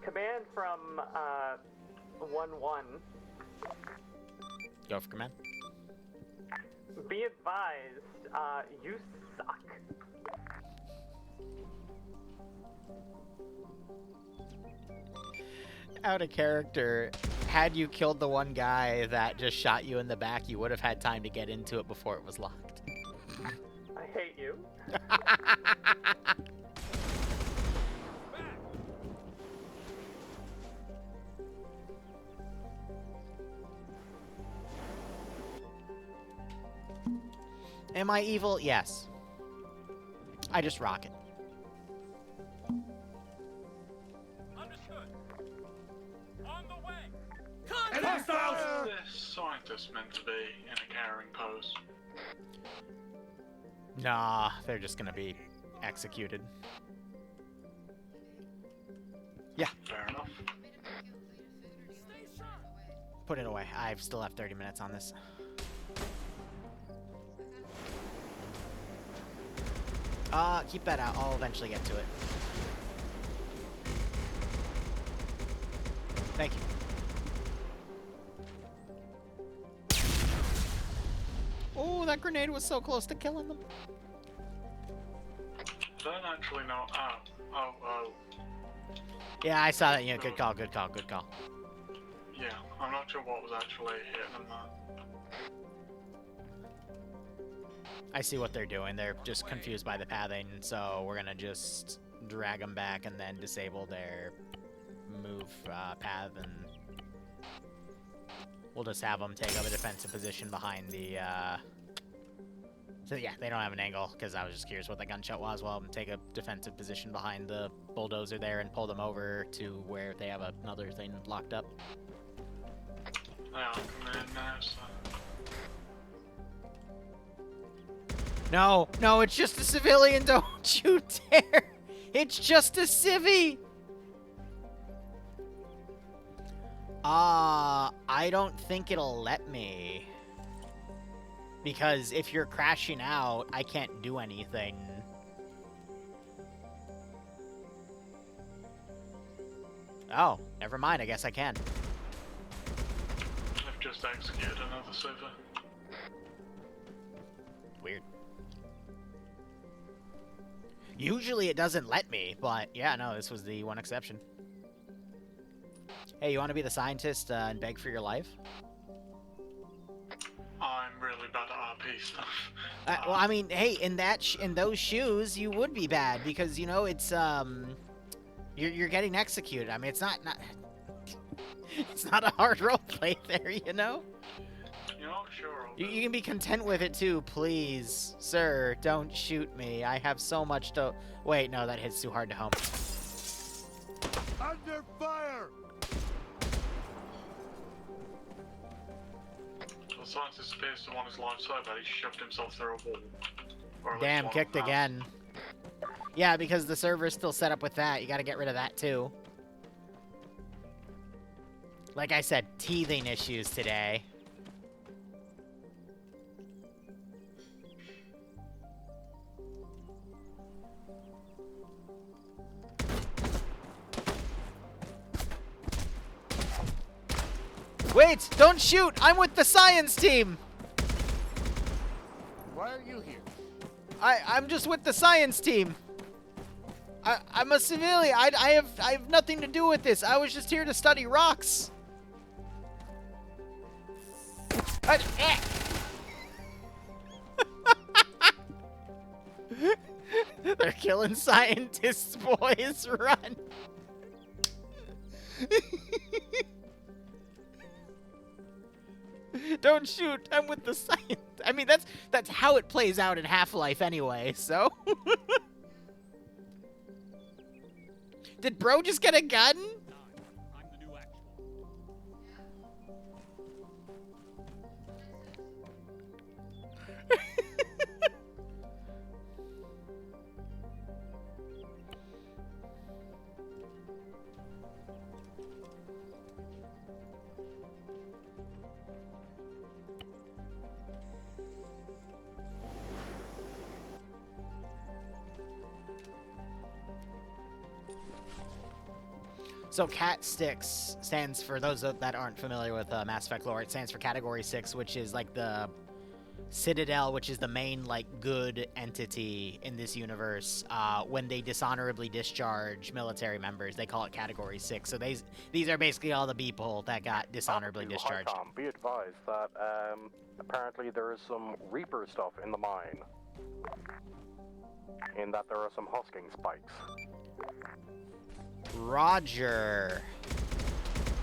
Command from 1-1. Go for command. Be advised, you suck. Out of character, had you killed the one guy that just shot you in the back, you would have had time to get into it before it was locked. I hate you. Am I evil? Yes. I just rock it. Understood. On the way. What's this scientist meant to be in a carrying pose? Nah, they're just gonna be executed. Yeah. Fair enough. Put it away. I still have 30 minutes on this. Keep that out. I'll eventually get to it. Thank you. Oh, that grenade was so close to killing them. Don't actually know. Oh. Yeah, I saw that. Yeah, good call, good call, good call. Yeah, I'm not sure what was actually hitting them there. I see what they're doing. They're just confused by the pathing, so we're gonna just drag them back and then disable their move path, and we'll just have them take up a defensive position behind the. So yeah, they don't have an angle because I was just curious what the gunshot was. Well, take a defensive position behind the bulldozer there and pull them over to where they have another thing locked up. Yeah, I'll come in now, so. No, no, it's just a civilian, don't you dare! It's just a civvy! I don't think it'll let me. Because if you're crashing out, I can't do anything. Oh, never mind, I guess I can. I've just executed another server. Weird. Usually it doesn't let me, but yeah, no, this was the one exception. Hey, you want to be the scientist and beg for your life? I'm really bad at RP stuff. Well, I mean, hey, in those shoes, you would be bad because you know it's you're getting executed. I mean, it's not it's not a hard role play there, you know. You're not sure. You can be content with it too, please, sir. Don't shoot me. I have so much to. Wait, no, that hits too hard to home. Under fire! The scientist appears to want his life so bad he shoved himself through a wall. Or at least Damn, one kicked of them again. Yeah, because the server's still set up with that. You gotta get rid of that too. Like I said, teething issues today. Wait! Don't shoot! I'm with the science team! Why are you here? I'm just with the science team. I'm a civilian. I have nothing to do with this. I was just here to study rocks. They're killing scientists, boys. Run. Don't shoot. I'm with the science. I mean, that's how it plays out in Half-Life anyway, so. Did bro just get a gun? I'm the new actual. So Cat6 stands for those that aren't familiar with Mass Effect lore. It stands for Category 6, which is like the Citadel, which is the main like good entity in this universe. When they dishonorably discharge military members, they call it Category 6. So these are basically all the people that got dishonorably discharged. HICOM, be advised that apparently there is some Reaper stuff in the mine. In that there are some husking spikes. Roger.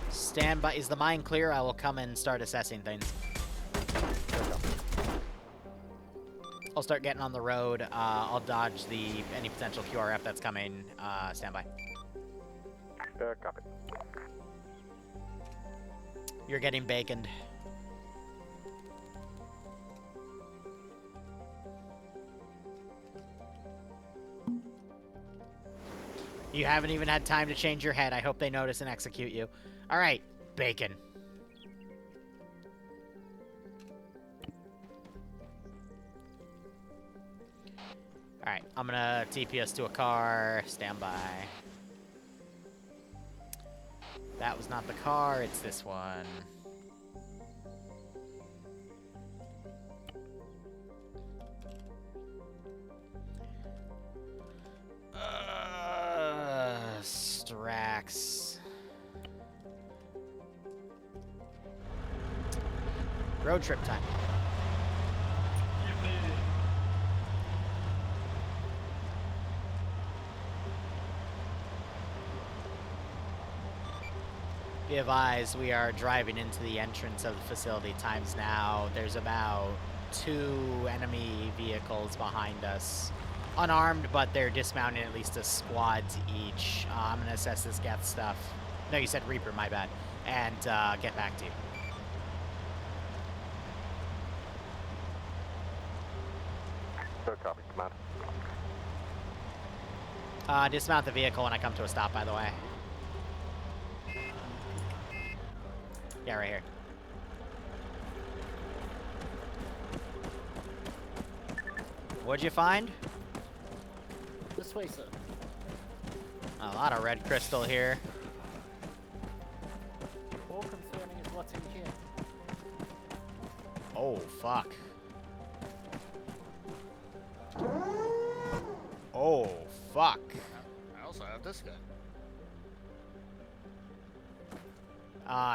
Stand by. Is the mine clear? I will come and start assessing things. I'll start getting on the road. I'll dodge any potential QRF that's coming. Stand by. Copy. You're getting baconed. You haven't even had time to change your head. I hope they notice and execute you. All right, bacon. All right, I'm gonna TP us to a car. Stand by. That was not the car, it's this one. Strax. Road trip time. Be advised, we are driving into the entrance of the facility. Times now. There's about 2 enemy vehicles behind us. Unarmed, but they're dismounting at least a squad each. I'm going to assess this Geth stuff. No, you said Reaper, my bad. And get back to you. Good copy, command. Dismount the vehicle when I come to a stop, by the way. Yeah, right here. What'd you find? This way, sir. A lot of red crystal here. More concerning is what's in here. Oh, fuck. Oh, fuck. I also have this guy.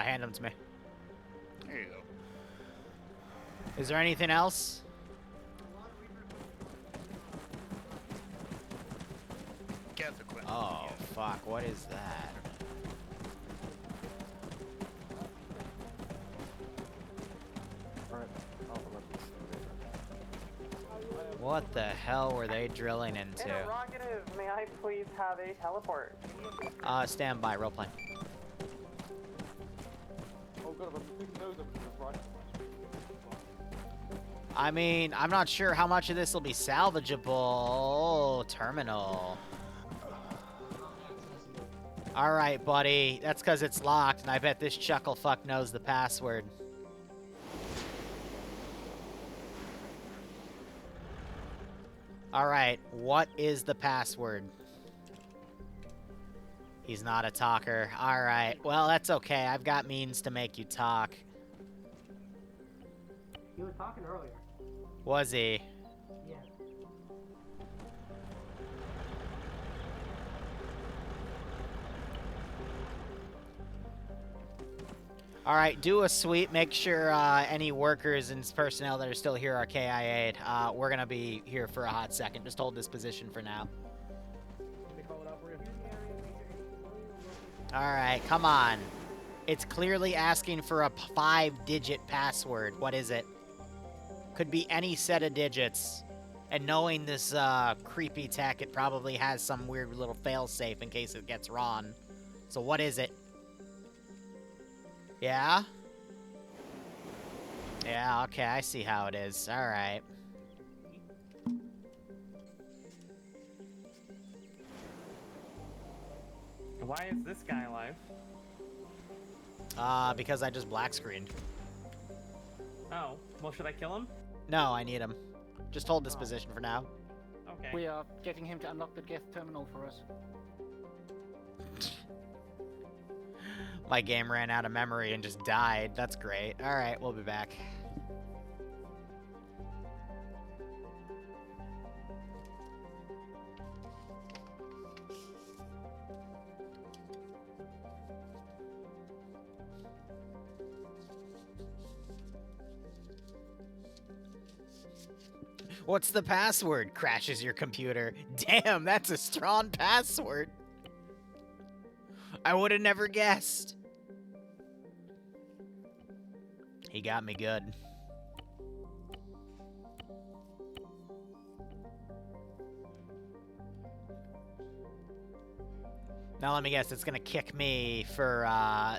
Hand them to me. There you go. Is there anything else? Oh, fuck, what is that? What the hell were they drilling into? Interrogative, may I please have a teleport? Stand by, roleplay. Oh god, I'm thinking those are right. I mean, I'm not sure how much of this will be salvageable. Terminal. Alright, buddy. That's because it's locked, and I bet this chucklefuck knows the password. Alright, what is the password? He's not a talker. Alright, well, that's okay. I've got means to make you talk. You were talking earlier. Was he? Yeah. Alright, do a sweep. Make sure any workers and personnel that are still here are KIA'd. We're gonna be here for a hot second. Just hold this position for now. Alright, come on. It's clearly asking for a 5-digit password. What is it? Could be any set of digits. And knowing this creepy tech, it probably has some weird little failsafe in case it gets wrong. So what is it? Yeah? Yeah, okay, I see how it is. Alright. Why is this guy alive? Because I just black screened. Oh, well, should I kill him? No, I need him. Just hold this position for now. Okay. We are getting him to unlock the guest terminal for us. My game ran out of memory and just died. That's great. Alright, we'll be back. What's the password? Crashes your computer. Damn, that's a strong password. I would have never guessed. He got me good. Now let me guess, it's gonna kick me for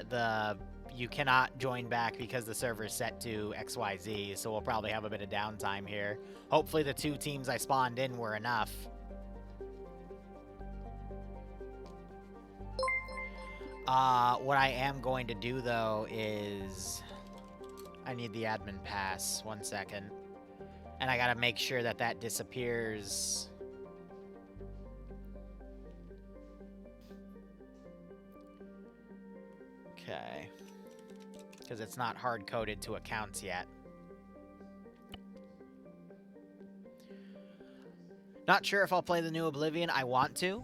the you cannot join back because the server is set to XYZ, so we'll probably have a bit of downtime here. Hopefully the 2 teams I spawned in were enough. What I am going to do, though, is... I need the admin pass. 1 second. And I gotta make sure that that disappears. Okay. Because it's not hard-coded to accounts yet. Not sure if I'll play the new Oblivion. I want to.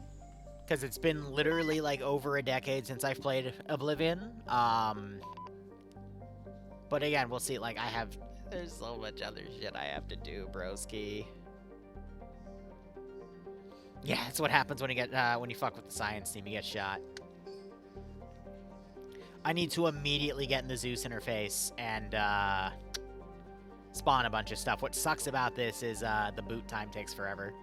Because it's been literally, like, over a decade since I've played Oblivion. But again, we'll see. Like, there's so much other shit I have to do, broski. Yeah, that's what happens when you get, when you fuck with the science team. You get shot. I need to immediately get in the Zeus interface and, spawn a bunch of stuff. What sucks about this is, the boot time takes forever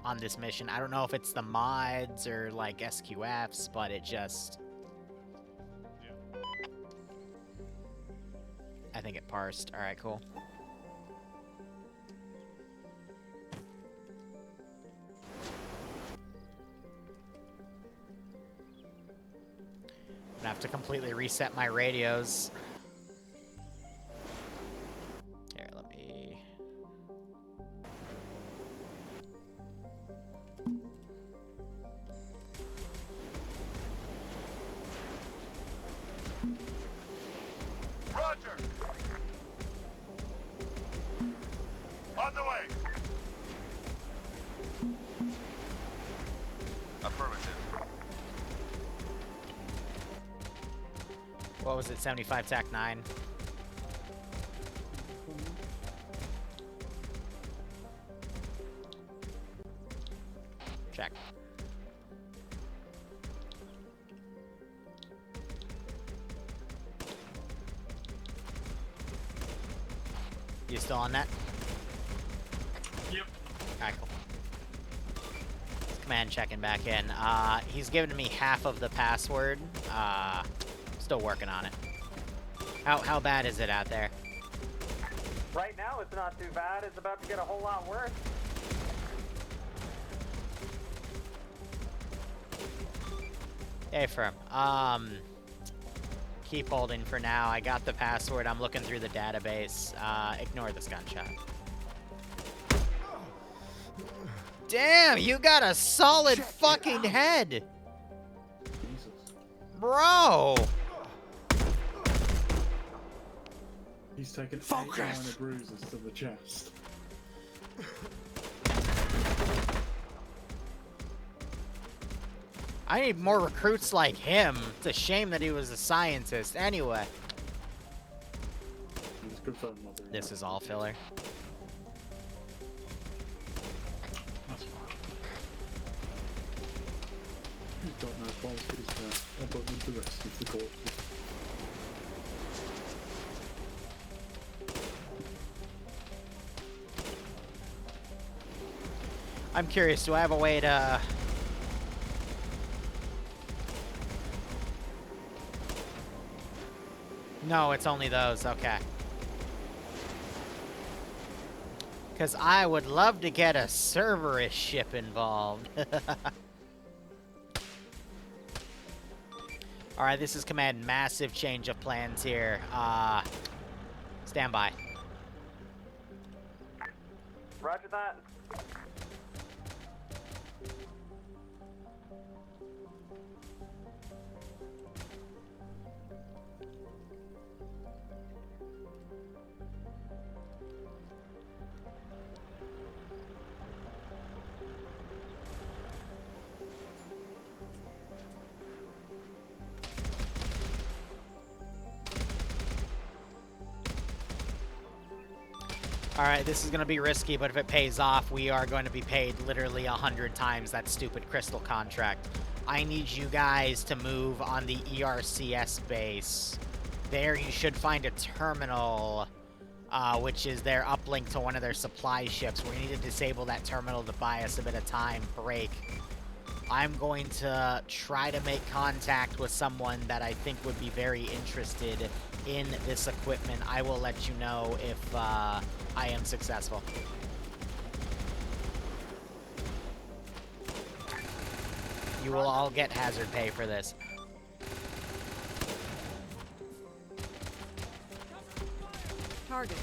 on this mission. I don't know if it's the mods or, like, SQFs, but it just... I think it parsed. Alright, cool. I'm gonna have to completely reset my radios. Here, let me... Roger! On the way! Affirmative. What was it? 75 TAC 9. Check. You still on that? Yep. Alright, cool. Command checking back in. He's given me half of the password. Still working on it. How bad is it out there? Right now, it's not too bad. It's about to get a whole lot worse. Hey, firm. Keep holding for now. I got the password. I'm looking through the database. Ignore this gunshot. Damn, you got a solid fucking head. Jesus. Bro. He's taken 8 minor bruises to the chest. I need more recruits like him. It's a shame that he was a scientist. Anyway. Just confirm mother. This is all filler. That's fine. He's got no balls, but he's there. I'll put him to rest with the corpses. I'm curious, do I have a way to... No, it's only those. Okay. Because I would love to get a Cerberus ship involved. Alright, this is Command. Massive change of plans here. Stand by. Roger that. Alright, this is going to be risky, but if it pays off, we are going to be paid literally 100 times that stupid crystal contract. I need you guys to move on the ERCS base. There you should find a terminal, which is their uplink to one of their supply ships. We need to disable that terminal to buy us a bit of time break. I'm going to try to make contact with someone that I think would be very interested in this equipment. I will let you know if I am successful. You will all get hazard pay for this. Target.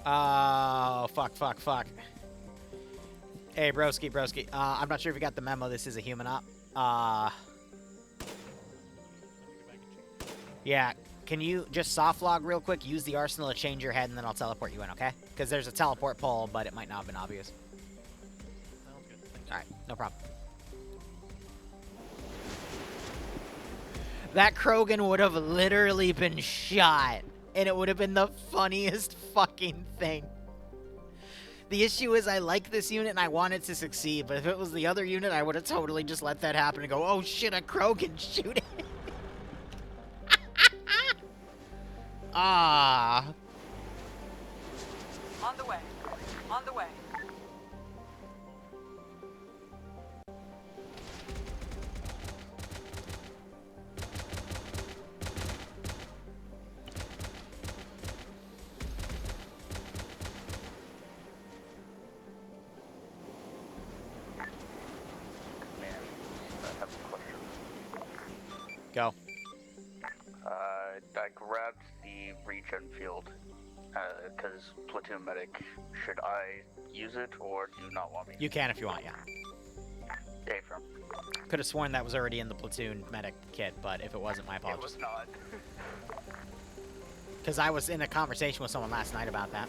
Oh, fuck. Hey, broski. I'm not sure if you got the memo. This is a human op. Yeah, can you just soft log real quick? Use the arsenal to change your head, and then I'll teleport you in, okay? Because there's a teleport pole, but it might not have been obvious. Alright, no problem. That Krogan would have literally been shot, and it would have been the funniest fucking thing. The issue is I like this unit and I want it to succeed, but if it was the other unit, I would have totally just let that happen and go, oh shit, a Krogan, shoot it. Ah. On the way. On the way. Go. I grabbed the regen field, because platoon medic. Should I use it, or do you not want me? You can if you want, yeah. Hey, from. Could have sworn that was already in the platoon medic kit, but if it wasn't, my apologies. It was not. Because I was in a conversation with someone last night about that.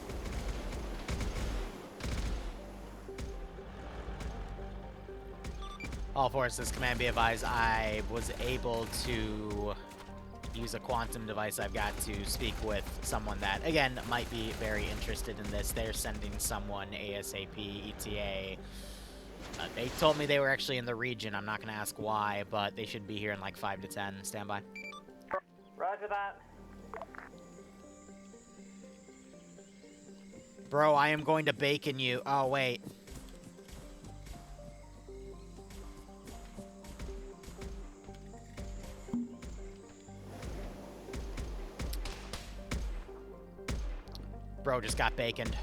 All forces, command be advised, I was able to use a quantum device I've got to speak with someone that, again, might be very interested in this. They're sending someone ASAP, ETA. They told me they were actually in the region. I'm not going to ask why, but they should be here in like 5 to 10. Stand by. Roger that. Bro, I am going to bacon you. Oh, wait. Bro just got baconed.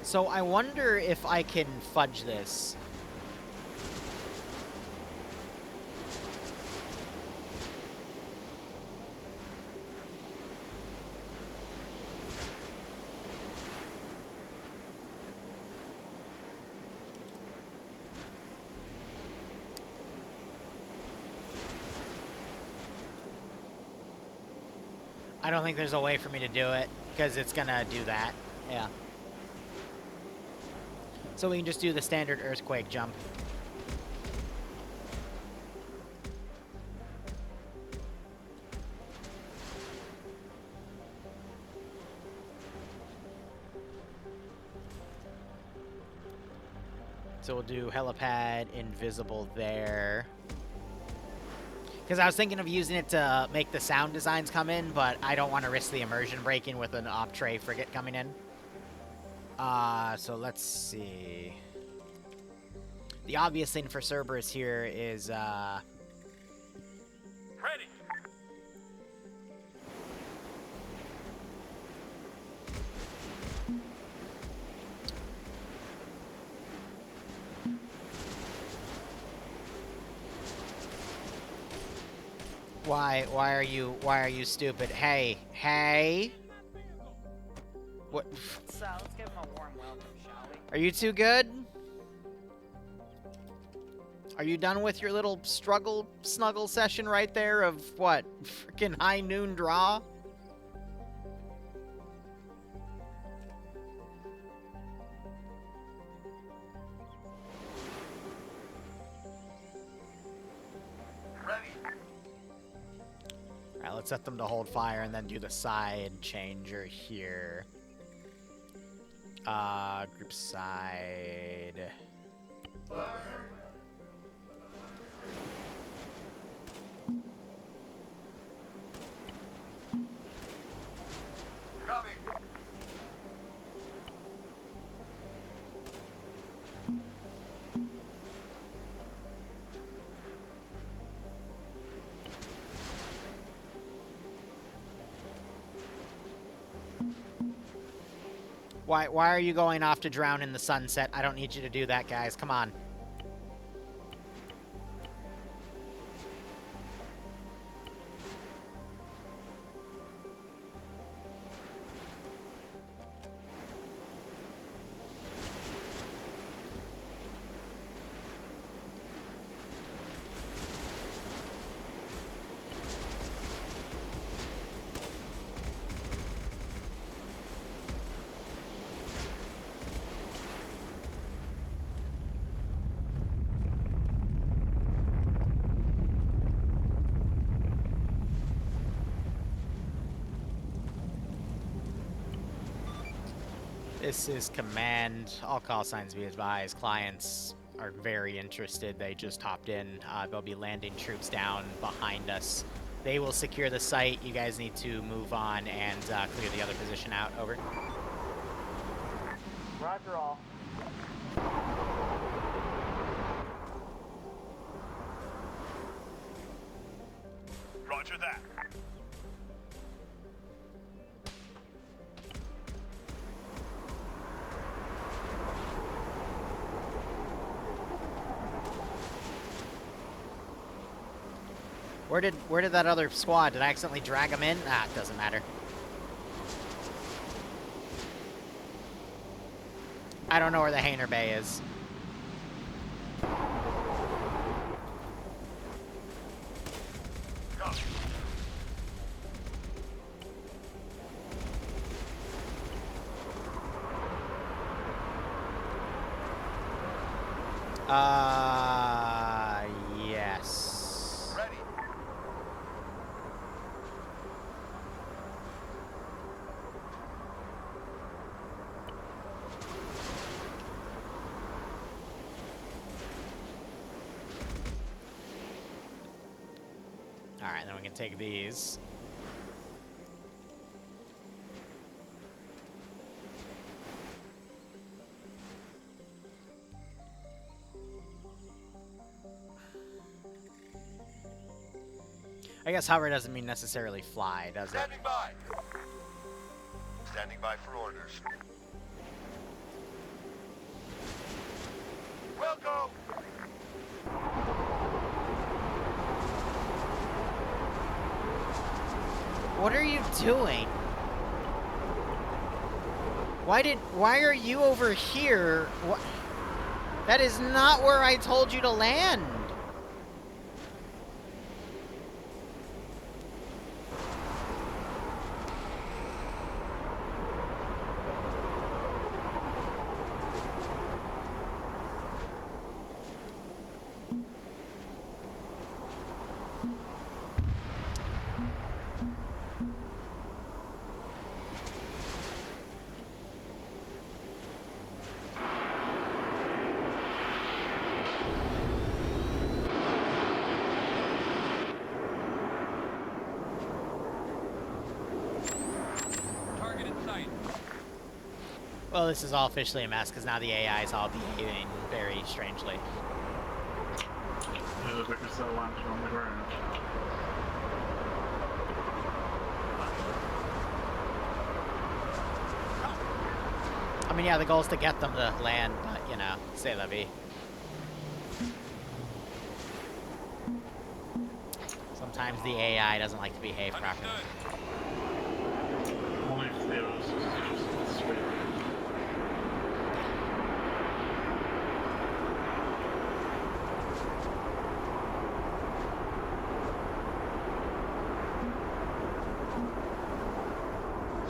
So I wonder if I can fudge this. I don't think there's a way for me to do it, because it's gonna do that. Yeah. So we can just do the standard earthquake jump. So we'll do helipad invisible there. Because I was thinking of using it to make the sound designs come in, but I don't want to risk the immersion breaking with an op-tray frigate coming in. So let's see. The obvious thing for Cerberus here is, Ready. Why are you stupid? Hey. What? So, let's give him a warm welcome, shall we? Are you too good? Are you done with your little snuggle session right there of what? Freaking high noon draw? Alright, let's set them to hold fire and then do the side changer here. Group side. Why are you going off to drown in the sunset? I don't need you to do that, guys. Come on. This is command. All call signs be advised. Clients are very interested. They just hopped in. They'll be landing troops down behind us. They will secure the site. You guys need to move on and clear the other position out. Over. Roger all. Roger that. Where did that other squad? Did I accidentally drag them in? Ah, it doesn't matter. I don't know where the Hainer Bay is. Alright, then we can take these. I guess hover doesn't mean necessarily fly, does it? Standing by. Standing by for orders. Welcome. What are you doing? Why are you over here? That is not where I told you to land. Well, this is all officially a mess because now the AI is all behaving very strangely. Yeah, because they're landing on the ground. I mean, yeah, the goal is to get them to land, but, you know, c'est la vie. Sometimes the AI doesn't like to behave properly. One of the others is just sweet.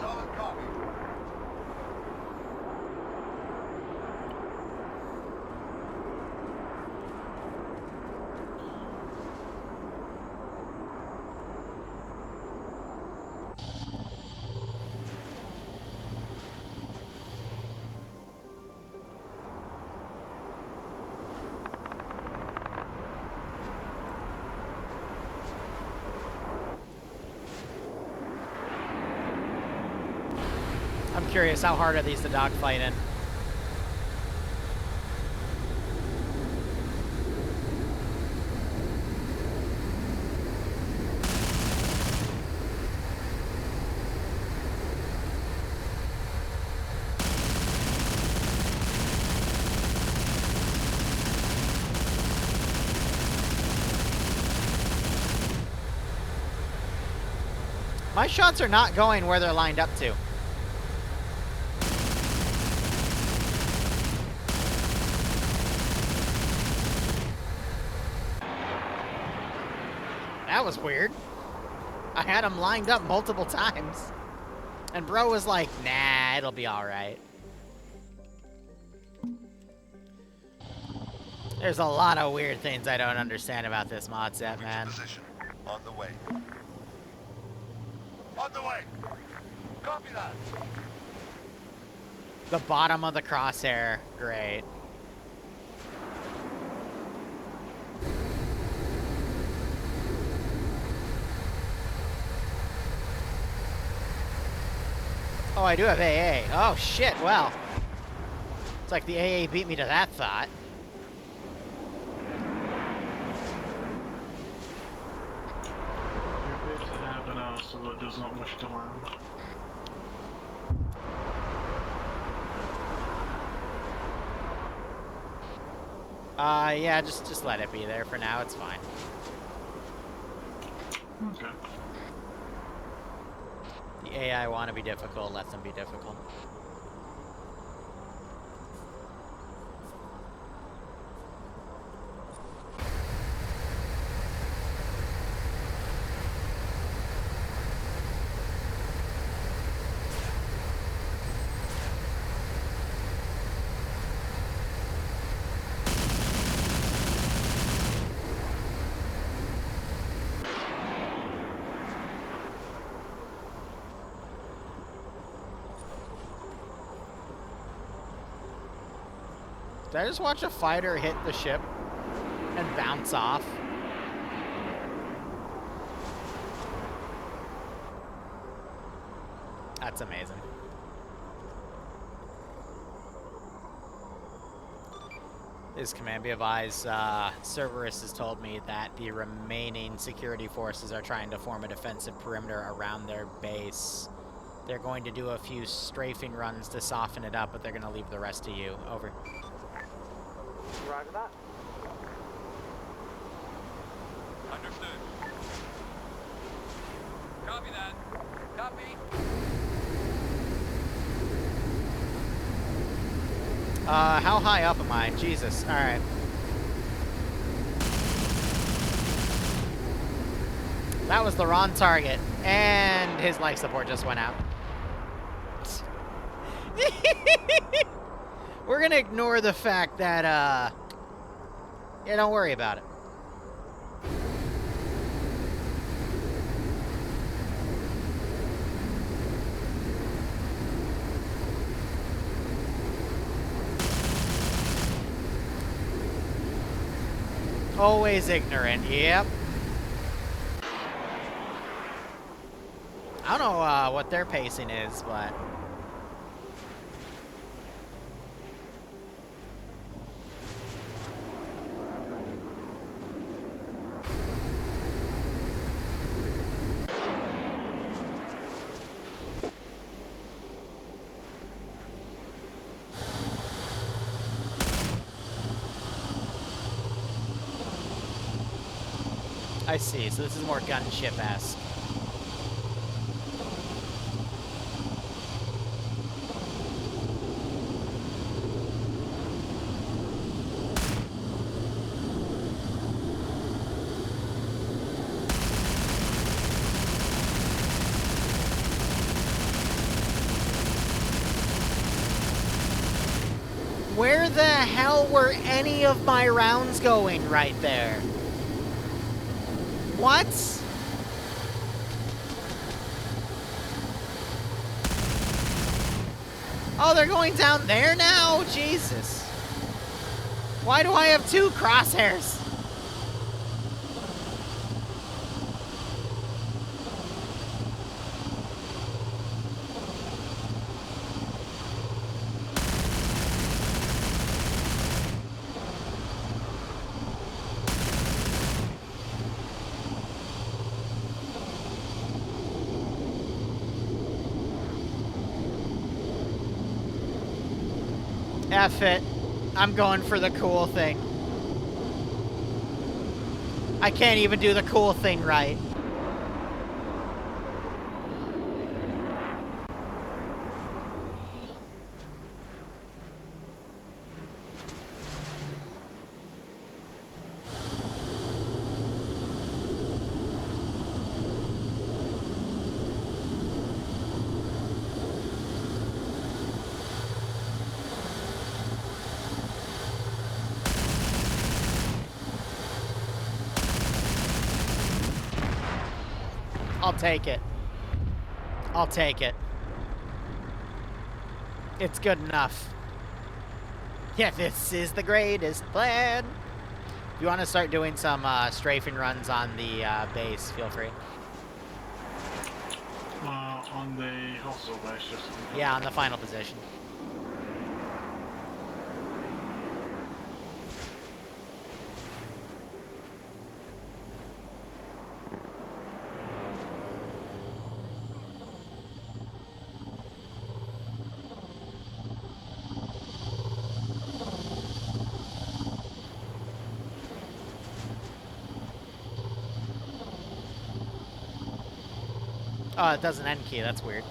Solid copy. I'm curious, how hard are these to dogfight in? My shots are not going where they're lined up to. That was weird. I had him lined up multiple times. And bro was like, nah, it'll be alright. There's a lot of weird things I don't understand about this mod set, man. Position. On the way. On the way. Copy that. The bottom of the crosshair, great. Oh, I do have AA. Oh, shit, well. It's like the AA beat me to that thought. You appear to have an arsehole that does not wish to land. Yeah, just let it be there for now, it's fine. Okay. The AI want to be difficult, let them be difficult. Did I just watch a fighter hit the ship and bounce off? That's amazing. This command, be advised, Cerberus has told me that the remaining security forces are trying to form a defensive perimeter around their base. They're going to do a few strafing runs to soften it up, but they're going to leave the rest to you. Over. Roger that. Understood. Copy that. Copy. How high up am I? Jesus. Alright. That was the wrong target. And his life support just went out. We're gonna ignore the fact that, yeah, don't worry about it. Always ignorant, yep. I don't know what their pacing is, but... I see, so this is more gunship-esque. Where the hell were any of my rounds going right there? What? Oh, they're going down there now? Jesus. Why do I have two crosshairs? F it. I'm going for the cool thing. I can't even do the cool thing right. I'll take it. I'll take it. It's good enough. Yeah, this is the greatest plan. If you want to start doing some strafing runs on the base, feel free. On the hostile base, just... Yeah, on the final position. Oh, it does an end key. That's weird.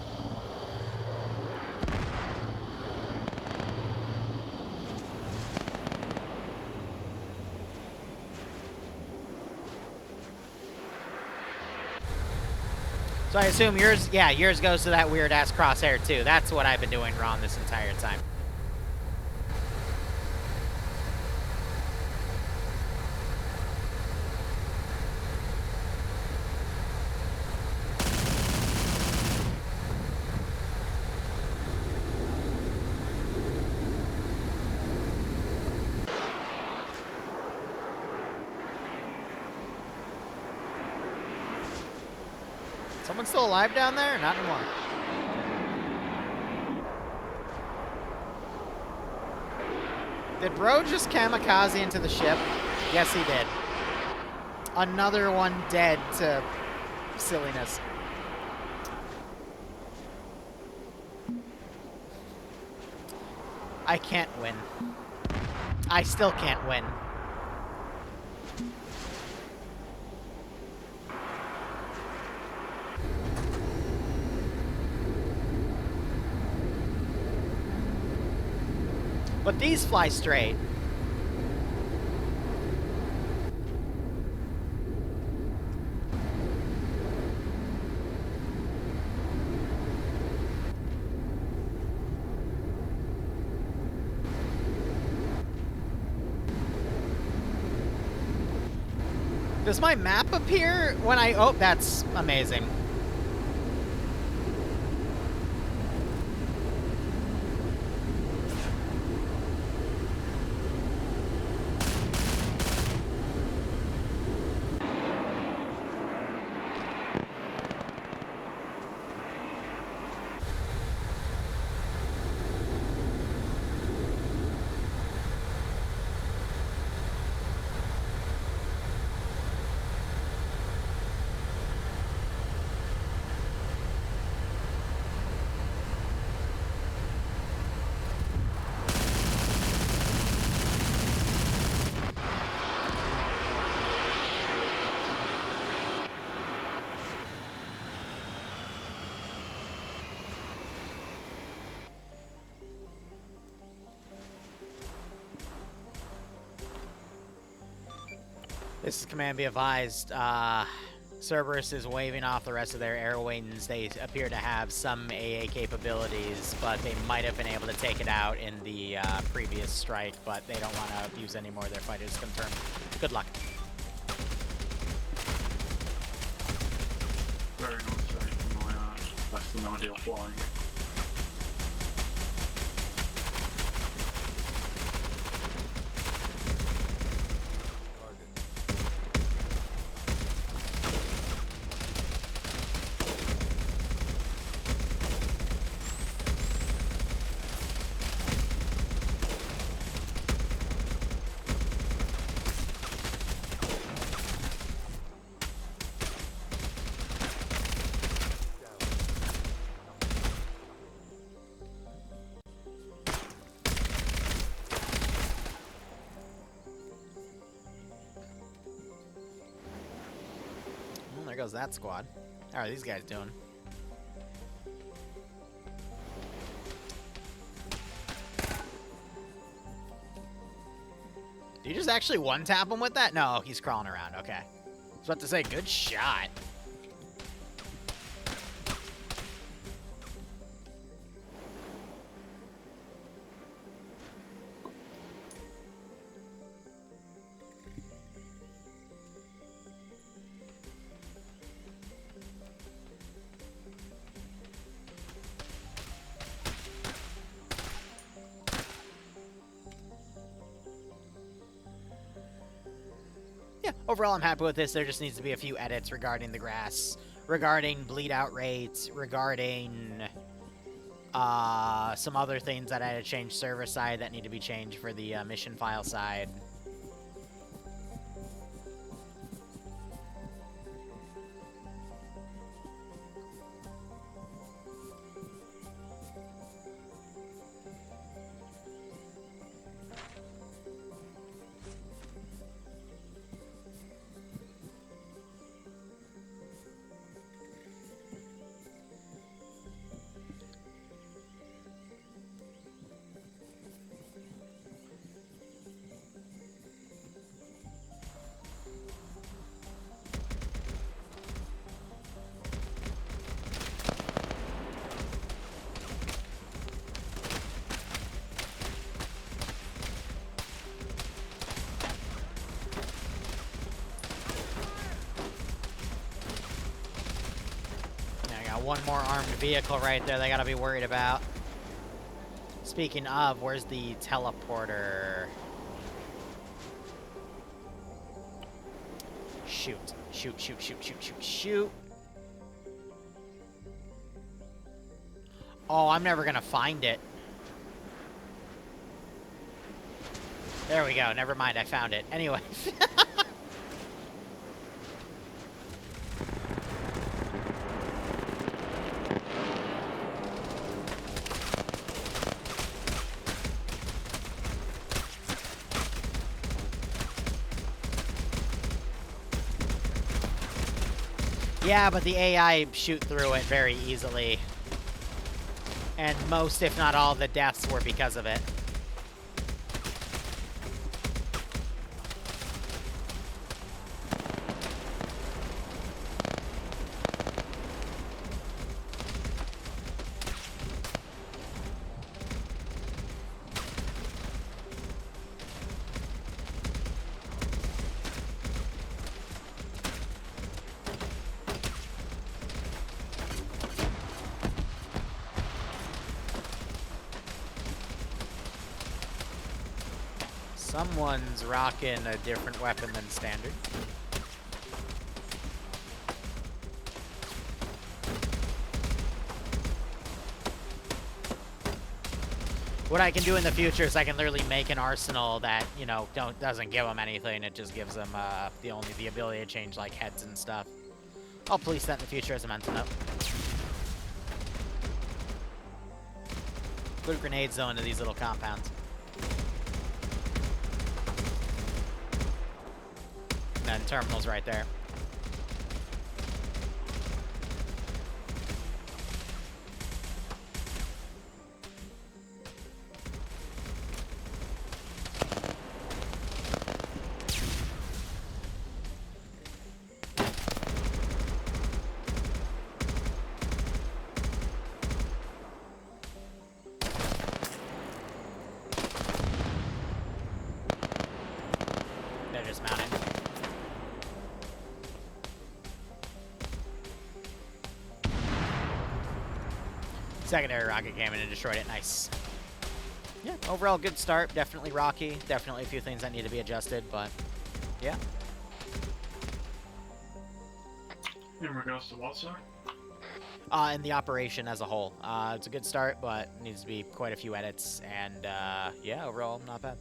So I assume yours, yeah, yours goes to that weird-ass crosshair, too. That's what I've been doing wrong this entire time. Someone still alive down there? Not anymore. Did bro just kamikaze into the ship? Yes, he did. Another one dead to silliness. I can't win. I still can't win. But these fly straight. Does my map appear when I... Oh, that's amazing. This is command, be advised. Cerberus is waving off the rest of their air wings. They appear to have some AA capabilities, but they might have been able to take it out in the previous strike, but they don't want to use any more of their fighters. Confirmed. Good luck. Very nice, my less than ideal flying. There goes that squad. How are these guys doing? Did you just actually one-tap him with that? No, he's crawling around. Okay. I was about to say, good shot. Overall, I'm happy with this. There just needs to be a few edits regarding the grass, regarding bleed out rates, regarding some other things that I had to change server side that need to be changed for the mission file side. One more armed vehicle right there they gotta be worried about. Speaking of, where's the teleporter? Shoot. Shoot, shoot, shoot, shoot, shoot, shoot. Oh, I'm never gonna find it. There we go. Never mind. I found it. Anyway. Yeah, but the AI shoot through it very easily. And most, if not all, of the deaths were because of it. Someone's rocking a different weapon than standard. What I can do in the future is I can literally make an arsenal that, you know, doesn't give them anything. It just gives them the ability to change like heads and stuff. I'll police that in the future as a mental note. Put a grenade zone into these little compounds. And terminal's right there. They're just mounted. Secondary rocket came in and destroyed it. Nice. Yeah, overall good start. Definitely rocky. Definitely a few things that need to be adjusted, but yeah. In regards to what, sir? In the operation as a whole. It's a good start, but needs to be quite a few edits, and yeah, overall not bad.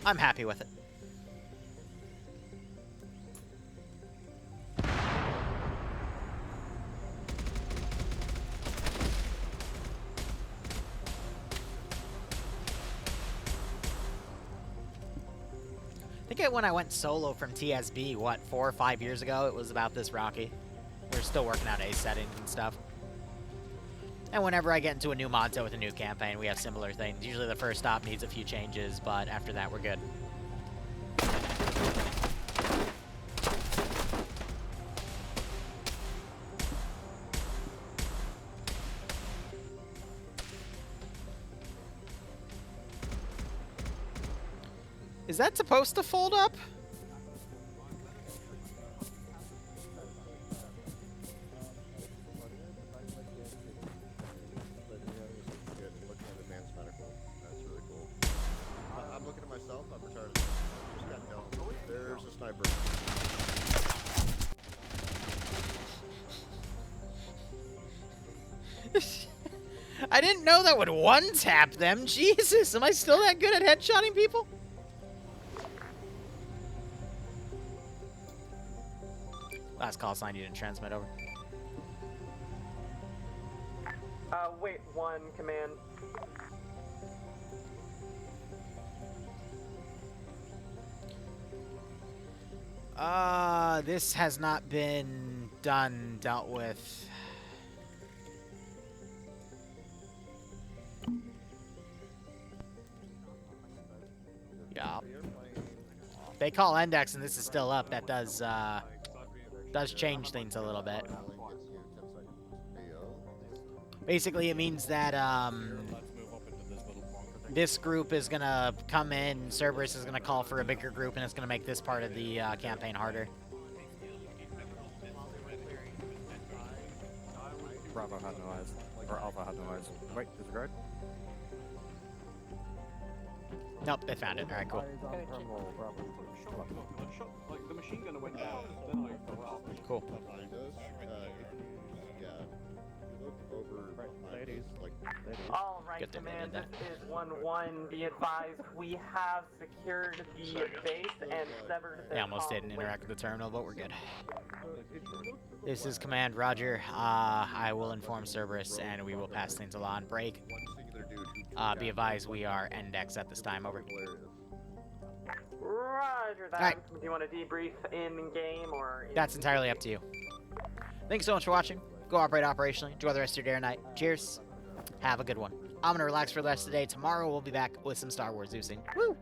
I'm happy with it. I think when I went solo from TSB, what, 4 or 5 years ago, it was about this rocky. We're still working out ace settings and stuff. And whenever I get into a new mod set with a new campaign, we have similar things. Usually the first stop needs a few changes, but after that, we're good. Is that supposed to fold up? I'm looking at myself. I'm retarded. Just got down. There's a sniper. I didn't know that would one-tap them. Jesus, am I still that good at headshotting people? Last call sign, you didn't transmit over. Wait, 1, command. This has not been dealt with. Yeah. They call Endex and this is still up. That does change things a little bit. Basically, it means that this group is gonna come in, Cerberus is gonna call for a bigger group, and it's gonna make this part of the campaign harder. Bravo had no eyes, or Alpha had no eyes. Wait, disregard. Nope, they found it. All right, cool. Shot, like, the machine gunner went down, then I fell off. Cool. Behind us, look over behind us, like, All right, Good thing they command. did This is 1-1. Be advised, we have secured the base and severed the They almost didn't link. interact with the terminal, but we're good. This is Command Roger. I will inform Cerberus, and we will pass things along. Break. one singular dude who Be advised, we are Endex at this time. Over. Roger that. All right. Do you want to debrief in game or? That's entirely up to you. Thanks so much for watching. Go operate operationally. Enjoy the rest of your day or night. Cheers. Have a good one. I'm gonna relax for the rest of the day. Tomorrow we'll be back with some Star Wars Zeusing. Woo!